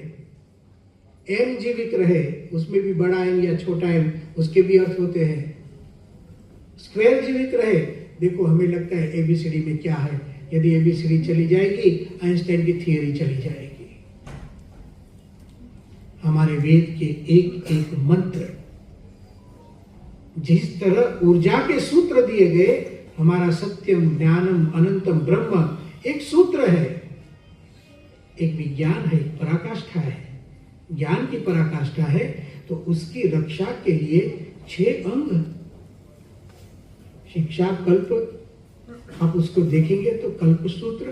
M जीवित रहे, उसमें भी बड़ा M या छोटा M, उसके भी अर्थ होते हैं। स्क्वायर जीवित रहे। देखो, हमें लगता है ABCD में क्या है, यदि ABCD चली जाएगी, आइंस्टाइन की थियरी चली जाएगी। हमारे वेद के एक एक मंत्र, जिस तरह ऊर्जा के सूत्र दिए गए, हमारा सत्यम ज्ञानम अनंतम ब्रह्म एक सूत्र है, एक विज्ञान है, एक पराकाष्ठा है, ज्ञान की पराकाष्ठा है। तो उसकी रक्षा के लिए 6 अंग, शिक्षा, कल्प, आप उसको देखेंगे तो कल्प सूत्र,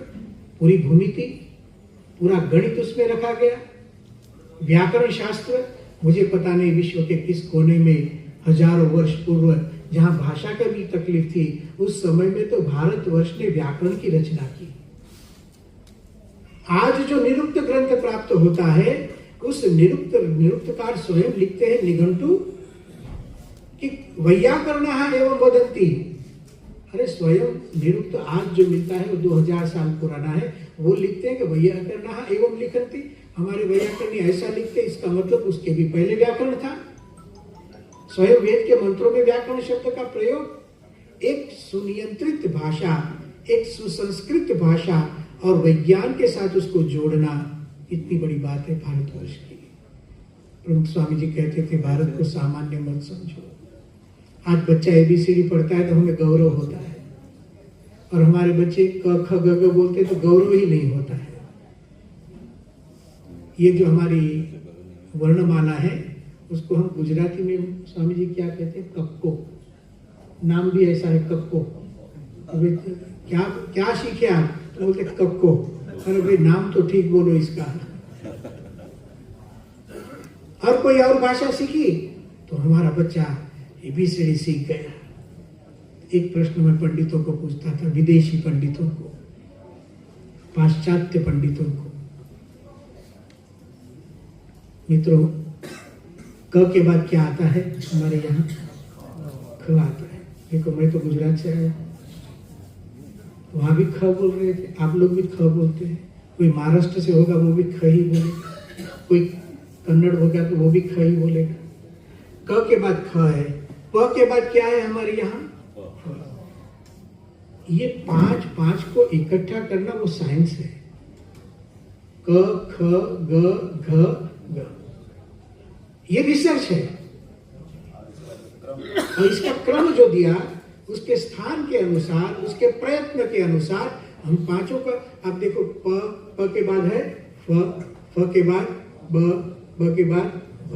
पूरी भूमिति, पूरा गणित उसमें रखा गया, व्याकरण शास्त्र। मुझे पता नहीं विश्व के किस कोने में हजारों वर्ष पूर्व जहां भाषा का भी तकलीफ थी, उस समय में तो भारतवर्ष ने व्याकरण की रचना की। आज जो निरुक्त ग्रंथ प्राप्त होता है, उस निरुक्तकार स्वयं लिखते हैं निघंटु कि वैयाकरण एवं वदंती। अरे स्वयं निरुक्त आज जो मिलता है वो 2000 साल पुराना है, वो लिखते हैं कि वैयाकरण एवं लिखंती। हमारे वैयाकरणी ऐसा लिखते, इसका मतलब उसके भी पहले व्याकरण था। स्वयं वेद के मंत्रों में व्याकरण शब्द का प्रयोग, एक सुनियंत्रित भाषा, एक सुसंस्कृत भाषा और विज्ञान के साथ उसको जोड़ना इतनी बड़ी बात है भारतवर्ष की। प्रमुख स्वामी जी कहते थे भारत को सामान्य मत समझो। आज बच्चा ABCD पढ़ता है तो हमें गौरव होता है, और हमारे बच्चे क ख ग ग बोलते तो गौरव ही नहीं होता है। ये जो हमारी वर्णमाला है उसको हम गुजराती में स्वामी जी क्या कहते हैं, कक्को। नाम भी ऐसा है कक्को। क्या क्या सीखे आप? तो बोलते कक्को। अरे भाई नाम तो ठीक बोलो इसका। और कोई और भाषा सीखी तो हमारा बच्चा ABCD सीख गया। एक प्रश्न मैं पंडितों को पूछता था, विदेशी पंडितों को, पाश्चात्य पंडितों को, मित्रों, क के बाद क्या आता है हमारे यहाँ? ख आता है। देखो मैं तो गुजरात से आया, वहां भी ख बोल रहे थे, आप लोग भी ख बोलते हैं। कोई महाराष्ट्र से होगा वो भी ख ही बोलेगा, कोई कन्नड़ होगा तो वो भी ख ही बोलेगा। क के बाद ख है, प के बाद क्या है हमारे यहाँ? ये 5 को इकट्ठा करना वो साइंस है। क ख ग घ ग, ये रिसर्च है। और इसका क्रम जो दिया उसके स्थान के अनुसार, उसके प्रयत्न के अनुसार हम 5 का, आप देखो प के बाद है फ के बाद ब के बाद भ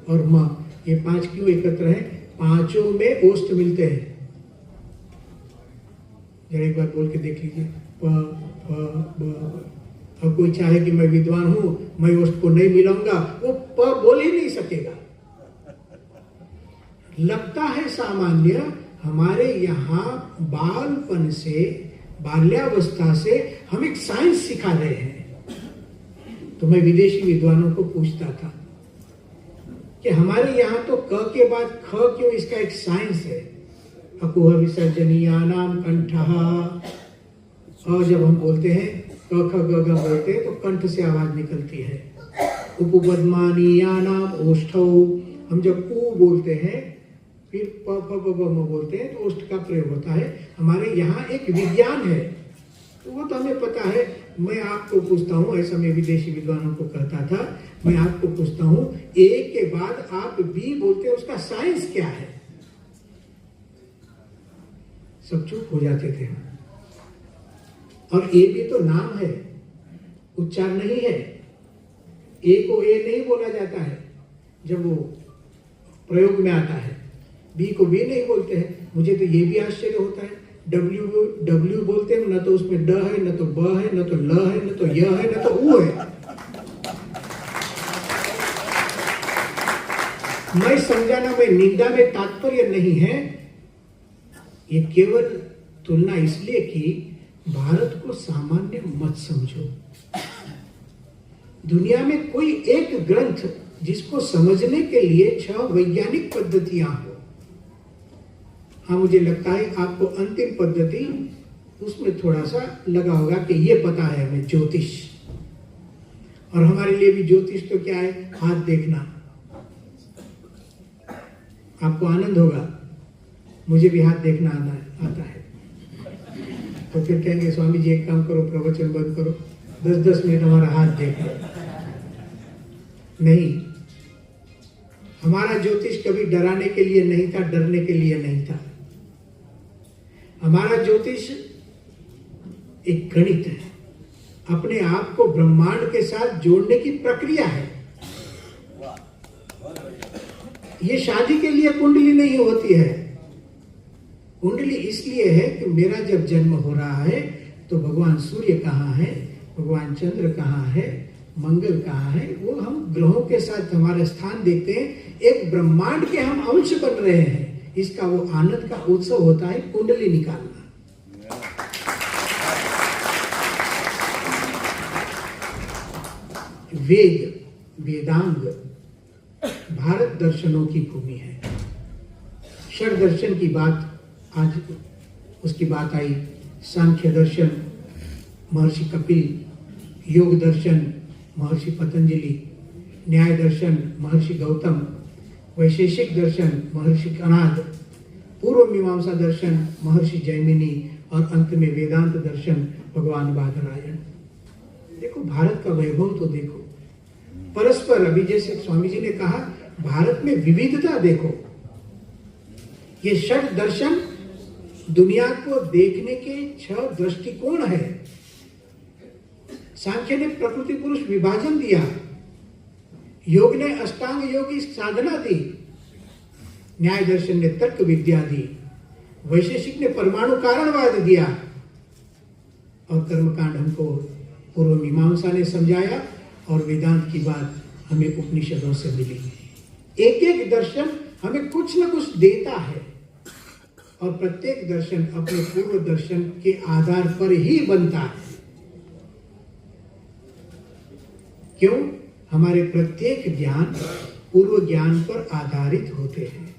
और म। ये 5 क्यों एकत्र है? 5 में ओष्ठ मिलते हैं। जरा एक बार बोल के देख लीजिए, प फ ब। अब कोई चाहे कि मैं विद्वान हूं, मैं ओष्ठ को नहीं मिलाऊंगा, वो प बोल ही नहीं सकेगा। लगता है सामान्य, हमारे यहाँ बालपन से, बाल्यावस्था से हम एक साइंस सिखा रहे हैं। तो मैं विदेशी विद्वानों को पूछता था कि हमारे यहाँ तो क के बाद ख क्यों? इसका एक साइंस है। अकुह विसर्जनीयानाम कंठः। और जब हम बोलते हैं क ख ग घ बोलते हैं तो कंठ से आवाज निकलती है। उपपद्मानीयानाम ओष्ठौ। हम जब उ बोलते हैं फिर प फ ब ब म बोलते हैं तो ओष्ठ का प्रयोग होता है। हमारे यहाँ एक विज्ञान है, तो वो तो हमें पता है। मैं आपको पूछता हूँ, ऐसा मैं विदेशी विद्वानों को कहता था, मैं आपको पूछता हूँ, ए के बाद आप बी बोलते हैं, उसका साइंस क्या है? सब चुप हो जाते थे। और ए भी तो नाम है, उच्चार नहीं है। ए को ए नहीं बोला जाता है जब वो प्रयोग में आता है, बी को बी नहीं बोलते हैं। मुझे तो ये भी आश्चर्य होता है, डब्ल्यू बोलते हैं, न तो उसमें ड है, न तो ब है, न तो ल है, न तो य है, न तो उ है। मैं समझाना, मैं निंदा में तात्पर्य नहीं है, ये केवल तुलना इसलिए कि भारत को सामान्य मत समझो। दुनिया में कोई एक ग्रंथ जिसको समझने के लिए 6 वैज्ञानिक पद्धतियां हो। हाँ, मुझे लगता है आपको अंतिम पद्धति उसमें थोड़ा सा लगा होगा कि ये पता है हमें, ज्योतिष। और हमारे लिए भी ज्योतिष तो क्या है? हाथ देखना। आपको आनंद होगा, मुझे भी हाथ देखना आता है। तो फिर कहेंगे स्वामी जी एक काम करो, प्रवचन बंद करो, 10-10 मिनट हमारा हाथ देखो। नहीं, हमारा ज्योतिष कभी डराने के लिए नहीं था, डरने के लिए नहीं था। हमारा ज्योतिष एक गणित है, अपने आप को ब्रह्मांड के साथ जोड़ने की प्रक्रिया है। ये शादी के लिए कुंडली नहीं होती है। कुंडली इसलिए है कि मेरा जब जन्म हो रहा है तो भगवान सूर्य कहाँ है, भगवान चंद्र कहाँ है, मंगल कहाँ है, वो हम ग्रहों के साथ हमारे स्थान देखते हैं। एक ब्रह्मांड के हम अंश बन रहे हैं, इसका वो आनंद का उत्सव होता है कुंडली निकालना। वेद, वेदांग भारत दर्शनों की भूमि है। षड दर्शन की बात आज उसकी बात आई। सांख्य दर्शन महर्षि कपिल, योग दर्शन महर्षि पतंजलि, न्याय दर्शन महर्षि गौतम, वैशेषिक दर्शन महर्षि कणाद, पूर्व मीमांसा दर्शन महर्षि जैमिनी और अंत में वेदांत दर्शन भगवान बादरायण। देखो भारत का वैभव तो देखो, परस्पर अभी जैसे स्वामी जी ने कहा भारत में विविधता देखो। ये षड दर्शन दुनिया को देखने के 6 दृष्टिकोण है। सांख्य ने प्रकृति पुरुष विभाजन दिया, योग ने अष्टांग योग की साधना दी, न्याय दर्शन ने तर्क विद्या दी, वैशेषिक ने परमाणु कारणवाद दिया और कर्मकांड हमको पूर्व मीमांसा ने समझाया और वेदांत की बात हमें उपनिषदों से मिली। एक एक दर्शन हमें कुछ न कुछ देता है और प्रत्येक दर्शन अपने पूर्व दर्शन के आधार पर ही बनता है। क्यों? हमारे प्रत्येक ज्ञान पूर्व ज्ञान पर आधारित होते हैं।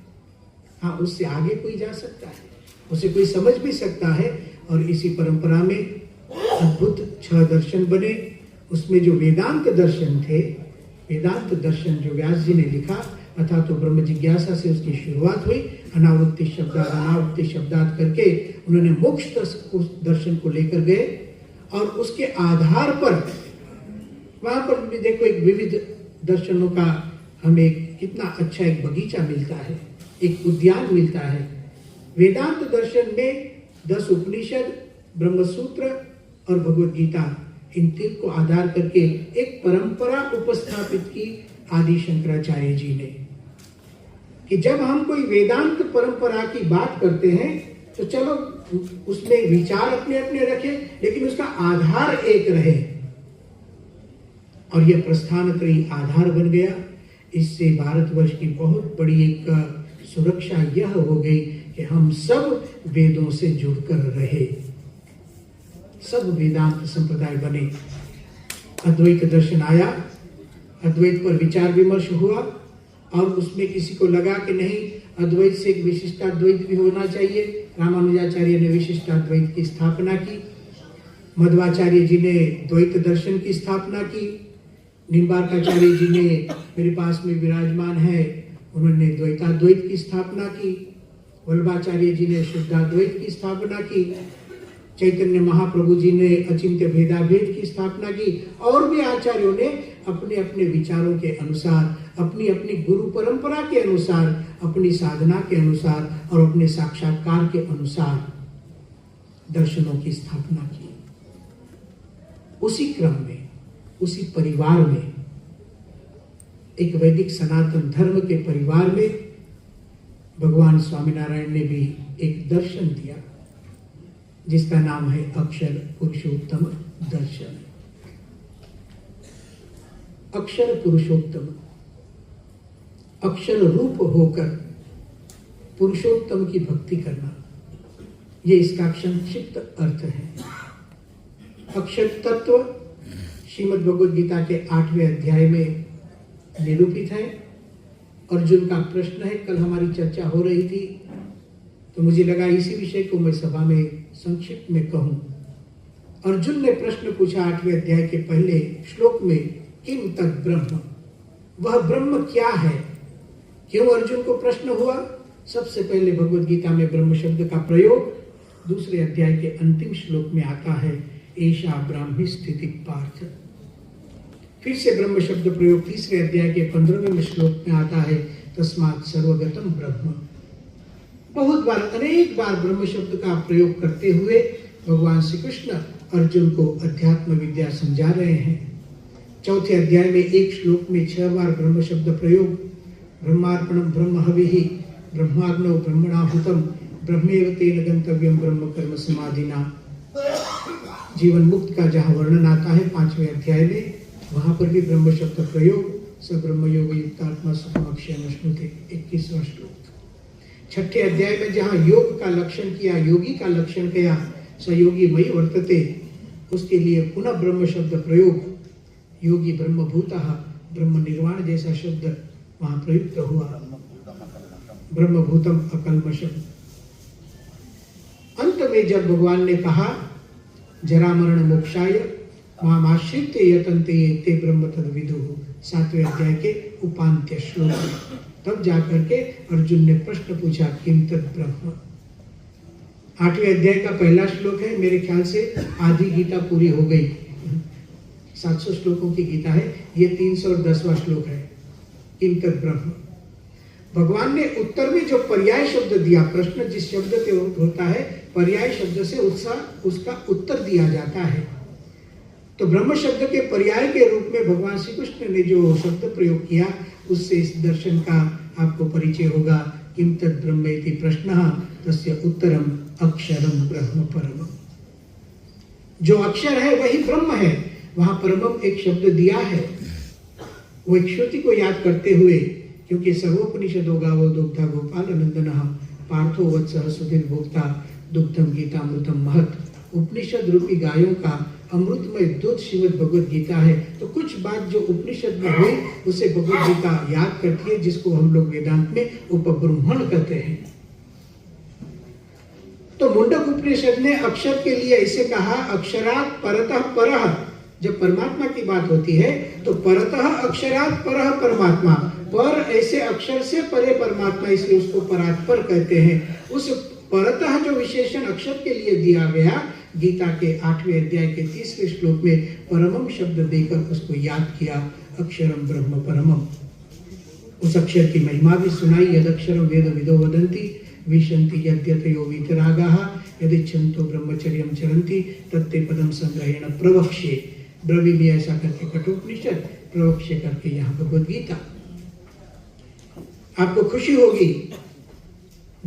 हाँ, उससे आगे कोई जा सकता है, उसे कोई समझ भी सकता है। और इसी परंपरा में अद्भुत 6 दर्शन बने। उसमें जो वेदांत दर्शन थे, वेदांत दर्शन जो व्यास जी ने लिखा, अर्थात तो ब्रह्म जिज्ञासा से उसकी शुरुआत हुई। अनावृत्ति शब्दात अनावृत्ति शब्दात करके उन्होंने मोक्ष दर्शन को लेकर गए और उसके आधार पर वहां पर भी देखो एक विविध दर्शनों का हमें कितना अच्छा एक बगीचा मिलता है, एक उद्यान मिलता है। वेदांत दर्शन में 10 उपनिषद, ब्रह्मसूत्र और भगवद गीता, इन 3 को आधार करके एक परंपरा उपस्थापित की आदि शंकराचार्य जी ने कि जब हम कोई वेदांत परंपरा की बात करते हैं तो चलो उसमें विचार अपने अपने रखें, लेकिन उसका आधार एक रहे। और यह प्रस्थान त्रयी आधार बन गया। इससे भारतवर्ष की बहुत बड़ी एक सुरक्षा यह हो गई कि हम सब वेदों से जुड़कर रहे, सब वेदांत संप्रदाय बने। अद्वैत दर्शन आया, अद्वैत पर विचार विमर्श हुआ और उसमें किसी को लगा कि नहीं, अद्वैत से एक विशिष्टाद्वैत भी होना चाहिए। रामानुजाचार्य ने विशिष्टाद्वैत की स्थापना की, मध्वाचार्य जी ने द्वैत दर्शन की स्थापना की, निम्बार्काचार्य जी ने मेरे पास में विराजमान है, उन्होंने द्वैताद्वैत की स्थापना की, वल्लभाचार्य जी ने शुद्धाद्वैत की स्थापना की, चैतन्य महाप्रभु जी ने अचिंत्य भेदाभेद की स्थापना की, और भी आचार्यों ने अपने अपने विचारों के अनुसार, अपनी अपनी गुरु परंपरा के अनुसार, अपनी साधना के अनुसार और अपने साक्षात्कार के अनुसार दर्शनों की स्थापना की। उसी क्रम में, उसी परिवार में, एक वैदिक सनातन धर्म के परिवार में भगवान स्वामीनारायण ने भी एक दर्शन दिया जिसका नाम है अक्षर पुरुषोत्तम दर्शन। अक्षर पुरुषोत्तम, अक्षर रूप होकर पुरुषोत्तम की भक्ति करना, ये इसका संक्षिप्त अर्थ है। अक्षर तत्व श्रीमद् भगवद गीता के 8वें अध्याय में निरूपित है। अर्जुन का प्रश्न है, कल हमारी चर्चा हो रही थी तो मुझे लगा इसी विषय को मैं सभा में संक्षिप्त में कहूं। अर्जुन ने प्रश्न पूछा 8वें अध्याय के पहले श्लोक में, किम तद ब्रह्म, वह ब्रह्म क्या है। क्यों अर्जुन को प्रश्न हुआ? सबसे पहले भगवद गीता में ब्रह्म शब्द का प्रयोग 2 अध्याय के अंतिम श्लोक में आता है, एषा ब्राह्मी स्थिति पार्थ। फिर से ब्रह्म शब्द प्रयोग 3 अध्याय के 15वें श्लोक में आता है, तस्मात् सर्वगतम ब्रह्म। बहुत बार, अनेक बार ब्रह्म शब्द का प्रयोग करते हुए भगवान श्री कृष्ण अर्जुन को अध्यात्म विद्या समझा रहे हैं। चौथे अध्याय में एक श्लोक में 6 बार ब्रह्म शब्द प्रयोग। ब्रह्मार्पणम ब्रह्म हविः ब्रह्माग्नौ ब्रह्मणाहुतम ब्रह्मेव तेन गंतव्यम ब्रह्म कर्म समाधिना। जीवन मुक्त का जहाँ वर्णन आता है 5वें अध्याय में, वहां पर भी ब्रह्म शब्द प्रयोग। स ब्रह्म योग युक्तात्मा सुखम अक्षयम अश्नुते 21वां श्लोक। 6ठे अध्याय में जहाँ योग का लक्षण किया, योगी का लक्षण किया, स योगी मयि वर्तते, उसके लिए पुनः ब्रह्म शब्द प्रयोग। योगी ब्रह्मभूतः, ब्रह्म निर्वाण जैसा शब्द वहां प्रयुक्त हुआ। ब्रह्मभूतम अकल्मषम। अंत में जब भगवान ने कहा जरा मरण मोक्षाय माम आश्रित्य यतन्ते ते ब्रह्म तद्विदुः, 7वें अध्याय के उपांत्य श्लोक में, तब जाकर के अर्जुन ने प्रश्न पूछा किम तद ब्रह्म। 8वें अध्याय का पहला श्लोक है, मेरे ख्याल से आधी गीता पूरी हो गई। 700 श्लोकों की गीता है, ये 310वां श्लोक है, किम तद ब्रह्म। भगवान ने उत्तर में जो पर्याय शब्द दिया, प्रश्न जिस शब्द से होता है पर्याय शब्द से उसका उत्तर दिया जाता है। तो ब्रह्म शब्द के पर्याय के रूप में भगवान श्री कृष्ण ने जो शब्द प्रयोग किया, उससे इस दर्शन का आपको परिचय होगा। किम तद ब्रह्म इति प्रश्नः तस्य उत्तरम अक्षरम ब्रह्म परमम्। जो अक्षर है वही ब्रह्म है, वहां परमम एक शब्द दिया है। वो एक श्रुति को याद करते हुए, क्योंकि सर्वोपनिषदो गावो दुग्धा गोपाल नंदनः पार्थो वत्सः सुधीर भोक्ता दुग्धम गीतामृतम महत्। उपनिषद रूपी गायों का अमृतमय दूध श्रीमद् भगवद गीता है। तो कुछ बात जो उपनिषद में हुई उसे भगवद गीता याद करती है, जिसको हम लोग वेदांत में उपब्रह्मण कहते हैं। तो मुंडक उपनिषद ने अक्षर के लिए ऐसे कहा, अक्षरात् परतः परः। जब परमात्मा की बात होती है तो परतः अक्षरात् परः परमात्मा, पर ऐसे अक्षर से परे परमात्मा, इसलिए उसको परात्पर कहते हैं। उस परतः जो विशेषण अक्षर के लिए दिया गया, गीता के 8वें अध्याय के 30वें श्लोक में परमम शब्द देकर उसको याद किया, अक्षरम ब्रह्म परमम। उस अक्षर की महिमा भी सुनाई। यदक्षरम वेद विदो वदन्ति विशन्ति यद्यतयो वीतरागाः यदिच्छन्तो ब्रह्मचर्यम चरन्ति तत्ते पदम संग्रहेण प्रवक्ष्ये। ब्रवी में ऐसा करके कठोपनिषद, प्रवक्ष्य करके यहाँ भगवद गीता। आपको खुशी होगी,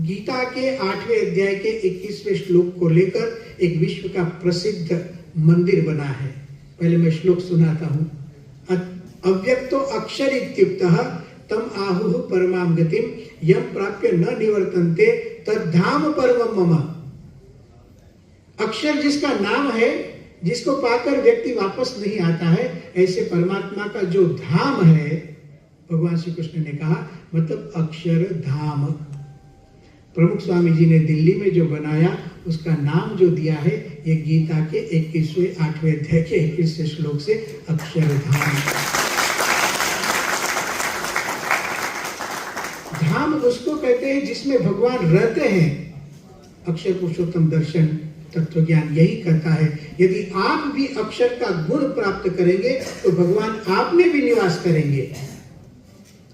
गीता के 8वें अध्याय के 21वें श्लोक को लेकर एक विश्व का प्रसिद्ध मंदिर बना है। पहले मैं श्लोक सुनाता हूं। अव्यक्तो अक्षर इत्युक्तः तम आहुः परमां गतिम यम प्राप्य न निवर्तन्ते तद्धाम परमं मम। अक्षर जिसका नाम है, जिसको पाकर व्यक्ति वापस नहीं आता है, ऐसे परमात्मा का जो धाम है, भगवान श्री कृष्ण ने कहा, मतलब अक्षर धाम। प्रमुख स्वामी जी ने दिल्ली में जो बनाया, उसका नाम जो दिया है, ये गीता के 21वें 8वें अध्याय के 21वें श्लोक से अक्षरधाम। धाम उसको कहते हैं जिसमें भगवान रहते हैं। अक्षर पुरुषोत्तम दर्शन तत्व ज्ञान यही कहता है, यदि आप भी अक्षर का गुण प्राप्त करेंगे तो भगवान आप में भी निवास करेंगे।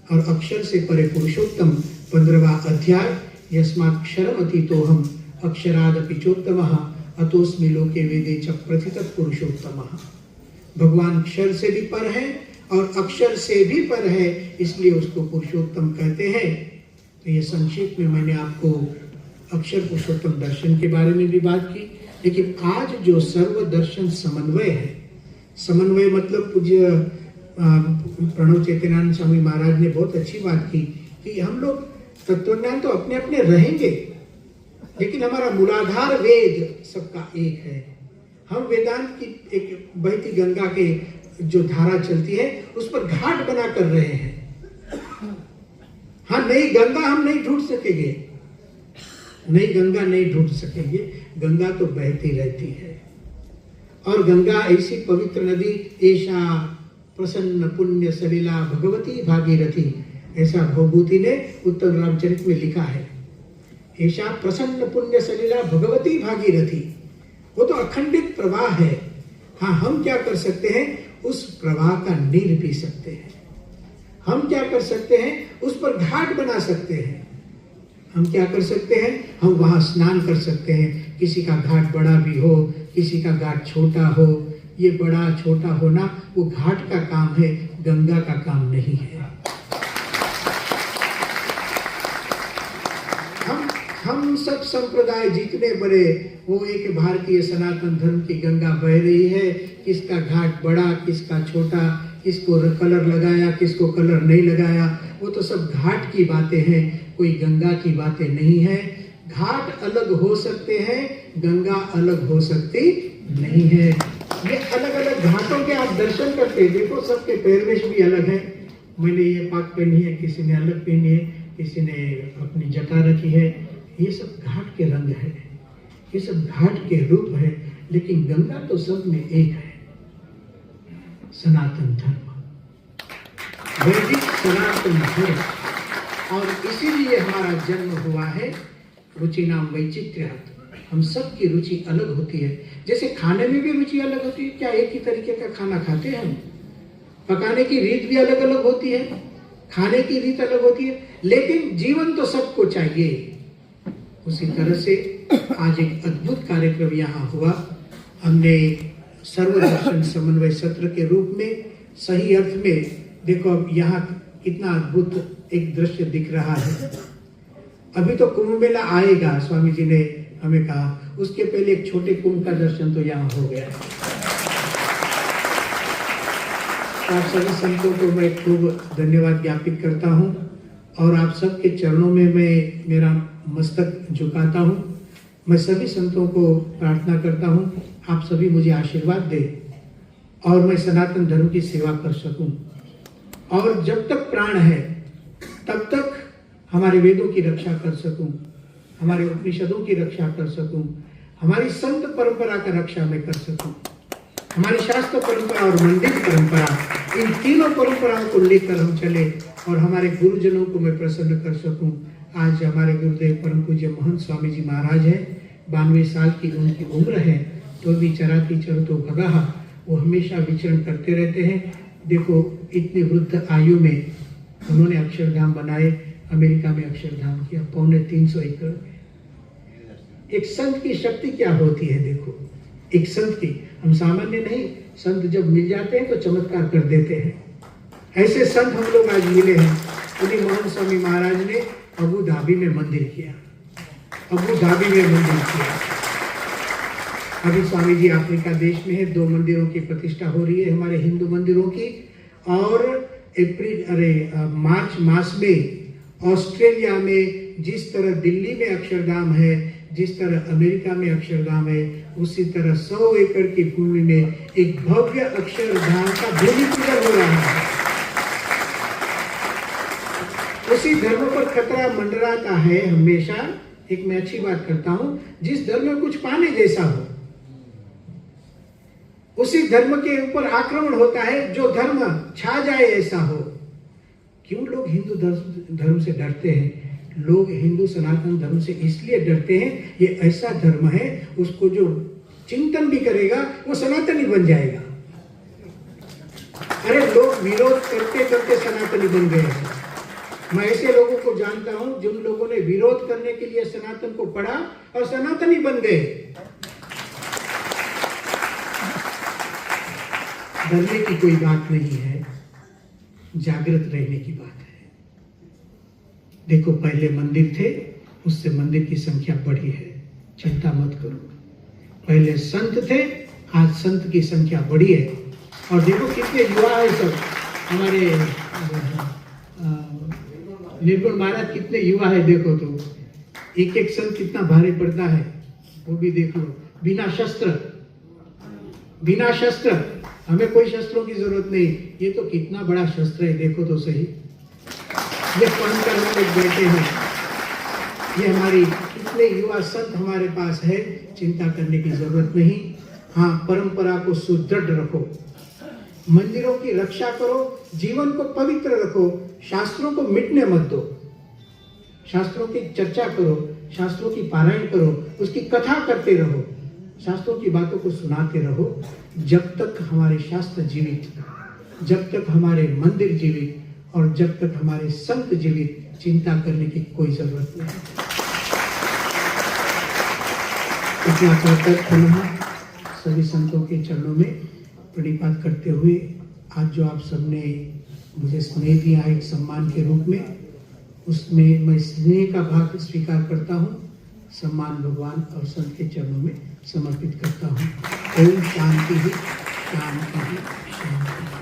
और अक्षर से परे पुरुषोत्तम 15वां अध्याय, यस्माक्षरम अतीतोहम अक्षरादपि चोत्तमः अतोस्मि लोके वेदे च प्रथितः पुरुषोत्तमः। भगवान अक्षर से भी पर है और अक्षर से भी पर है, इसलिए उसको पुरुषोत्तम कहते हैं। तो ये संक्षेप में मैंने आपको अक्षर पुरुषोत्तम दर्शन के बारे में भी बात की। लेकिन आज जो सर्व दर्शन समन्वय है, समन्वय मतलब पूज्य प्रणव चैतन्यानंद स्वामी महाराज ने बहुत अच्छी बात की कि हम लोग तत्वज्ञान तो अपने अपने रहेंगे, लेकिन हमारा मूलाधार वेद सबका एक है। हम वेदांत की एक बहती गंगा के जो धारा चलती है, उस पर घाट बना कर रहे हैं। हाँ, नई गंगा हम नहीं ढूंढ सकेंगे, नई गंगा नहीं ढूंढ सकेंगे, गंगा तो बहती रहती है। और गंगा ऐसी पवित्र नदी, ऐसा प्रसन्न पुण्य सलिला भगवती भागीरथी, ऐसा भवभूति ने उत्तम रामचरित में लिखा है। ऐसा प्रसन्न पुण्य सलिला भगवती भागीरथी, वो तो अखंडित प्रवाह है। हाँ, हम क्या कर सकते हैं, उस प्रवाह का नीर पी सकते हैं। हम क्या कर सकते हैं, उस पर घाट बना सकते हैं। हम क्या कर सकते हैं, हम वहाँ स्नान कर सकते हैं। किसी का घाट बड़ा भी हो, किसी का घाट छोटा हो, ये बड़ा छोटा होना वो घाट का काम है, गंगा का काम नहीं है। हम सब संप्रदाय जितने बड़े, वो एक भारतीय सनातन धर्म की गंगा बह रही है। किसका घाट बड़ा, किसका छोटा, किसको कलर लगाया, किसको कलर नहीं लगाया, वो तो सब घाट की बातें हैं, कोई गंगा की बातें नहीं है। घाट अलग हो सकते हैं, गंगा अलग हो सकती नहीं है। ये अलग अलग घाटों के आप दर्शन करते हैं, देखो सबके पहरवेश भी अलग है। मैंने ये पाग पहनी है, किसी ने अलग पहनी है, किसी ने अपनी जटा रखी है। ये सब घाट के रंग है, ये सब घाट के रूप है, लेकिन गंगा तो सब में एक है। सनातन धर्म, वैदिक सनातन धर्म, और इसीलिए हमारा जन्म हुआ है। रुचि नाम वैचित्र्यात्। हम सब की रुचि अलग होती है। जैसे खाने में भी रुचि अलग होती है, क्या एक ही तरीके का खाना खाते हैं हम? पकाने की रीत भी अलग अलग होती है, खाने की रीत अलग होती है, लेकिन जीवन तो सबको चाहिए। उसी तरह से आज एक अद्भुत कार्यक्रम यहाँ हुआ। हमने सर्वदर्शन समन्वय सत्र के रूप में, सही अर्थ में, देखो अब यहाँ कितना अद्भुत एक दृश्य दिख रहा है। अभी तो कुंभ मेला आएगा, स्वामी जी ने हमें कहा, उसके पहले एक छोटे कुंभ का दर्शन तो यहाँ हो गया है। आप सभी संतों को मैं खूब धन्यवाद ज्ञापित करता हूँ, और आप सबके चरणों में मैं मेरा मस्तक झुकाता हूँ। मैं सभी संतों को प्रार्थना करता हूँ, आप सभी मुझे आशीर्वाद दें और मैं सनातन धर्म की सेवा कर सकूं, और जब तक प्राण है तब तक हमारे वेदों की रक्षा कर सकूं, हमारे उपनिषदों की रक्षा कर सकूं, हमारी संत परंपरा का रक्षा मैं कर सकूं, हमारी शास्त्र परंपरा और मंदिर परंपरा, इन तीनों परंपराओं को लेकर हम चले और हमारे गुरुजनों को मैं प्रसन्न कर सकूं। आज हमारे गुरुदेव परम पूज्य महंत स्वामी जी महाराज हैं, 92 साल की उनकी उम्र है, तो भी चराती चरतो भगहा, वो हमेशा विचरण करते रहते हैं। देखो इतनी वृद्ध आयु में उन्होंने अक्षरधाम बनाए, अमेरिका में अक्षरधाम किया, 350 एकड़। एक संत की शक्ति क्या होती है, देखो एक संत की, हम सामान्य नहीं, संत जब मिल जाते हैं तो चमत्कार कर देते हैं। ऐसे संत हम लोग आज मिले हैं। उन्हीं मोहन स्वामी महाराज ने अबू धाबी में मंदिर किया, अबू धाबी में मंदिर किया। अभी स्वामी जी अफ्रीका देश में है, 2 मंदिरों की प्रतिष्ठा हो रही है हमारे हिंदू मंदिरों की, और मार्च मास में ऑस्ट्रेलिया में जिस तरह दिल्ली में अक्षरधाम है, जिस तरह अमेरिका में अक्षरधाम है, उसी तरह 100 एकड़ की भूमि में एक भव्य अक्षरधाम का भूमि पूजन हो रहा है। उसी धर्म पर खतरा मंडराता है हमेशा। एक मैं अच्छी बात करता हूं, जिस धर्म में कुछ पाने जैसा हो, उसी धर्म के ऊपर आक्रमण होता है। जो धर्म छा जाए ऐसा हो। क्यों लोग हिंदू धर्म से डरते हैं? लोग हिंदू सनातन धर्म से इसलिए डरते हैं, ये ऐसा धर्म है, उसको जो चिंतन भी करेगा वो सनातनी बन जाएगा। अरे लोग विरोध करते करते सनातनी बन गए हैं। मैं ऐसे लोगों को जानता हूं जिन लोगों ने विरोध करने के लिए सनातन को पढ़ा और सनातनी बन गए। डरने की कोई बात नहीं है, जागृत रहने की बात है। देखो पहले मंदिर थे, उससे मंदिर की संख्या बढ़ी है, चिंता मत करो। पहले संत थे, आज संत की संख्या बढ़ी है। और देखो कितने युवा है सब हमारे निर्गुण महाराज, कितने युवा है देखो। तो एक एक संत कितना भारी पड़ता है, वो भी देख लो। बिना शस्त्र, बिना शस्त्र, हमें कोई शस्त्रों की जरूरत नहीं। ये तो कितना बड़ा शस्त्र है, देखो तो सही। ये पढ़कर हम लोग बैठे हैं। ये हमारी कितने युवा संत हमारे पास है, चिंता करने की जरूरत नहीं। हाँ, परंपरा को सुदृढ़ रखो, मंदिरों की रक्षा करो, जीवन को पवित्र रखो, शास्त्रों को मिटने मत दो। शास्त्रों की चर्चा करो, शास्त्रों की पारायण करो, उसकी कथा करते रहो, शास्त्रों की बातों को सुनाते रहो। जब तक हमारे शास्त्र जीवित, जब तक हमारे मंदिर जीवित और जब तक हमारे संत जीवित, चिंता करने की कोई जरूरत नहीं। इतना कहकर पुनः सभी संतों के चरणों में प्रणिपात करते हुए आज जो आप सबने मुझे स्नेह दिया एक सम्मान के रूप में, उसमें मैं स्नेह का भाग स्वीकार करता हूँ, सम्मान भगवान और संत के चरणों में समर्पित करता हूँ। ओम शांति ही शांति ही शांति।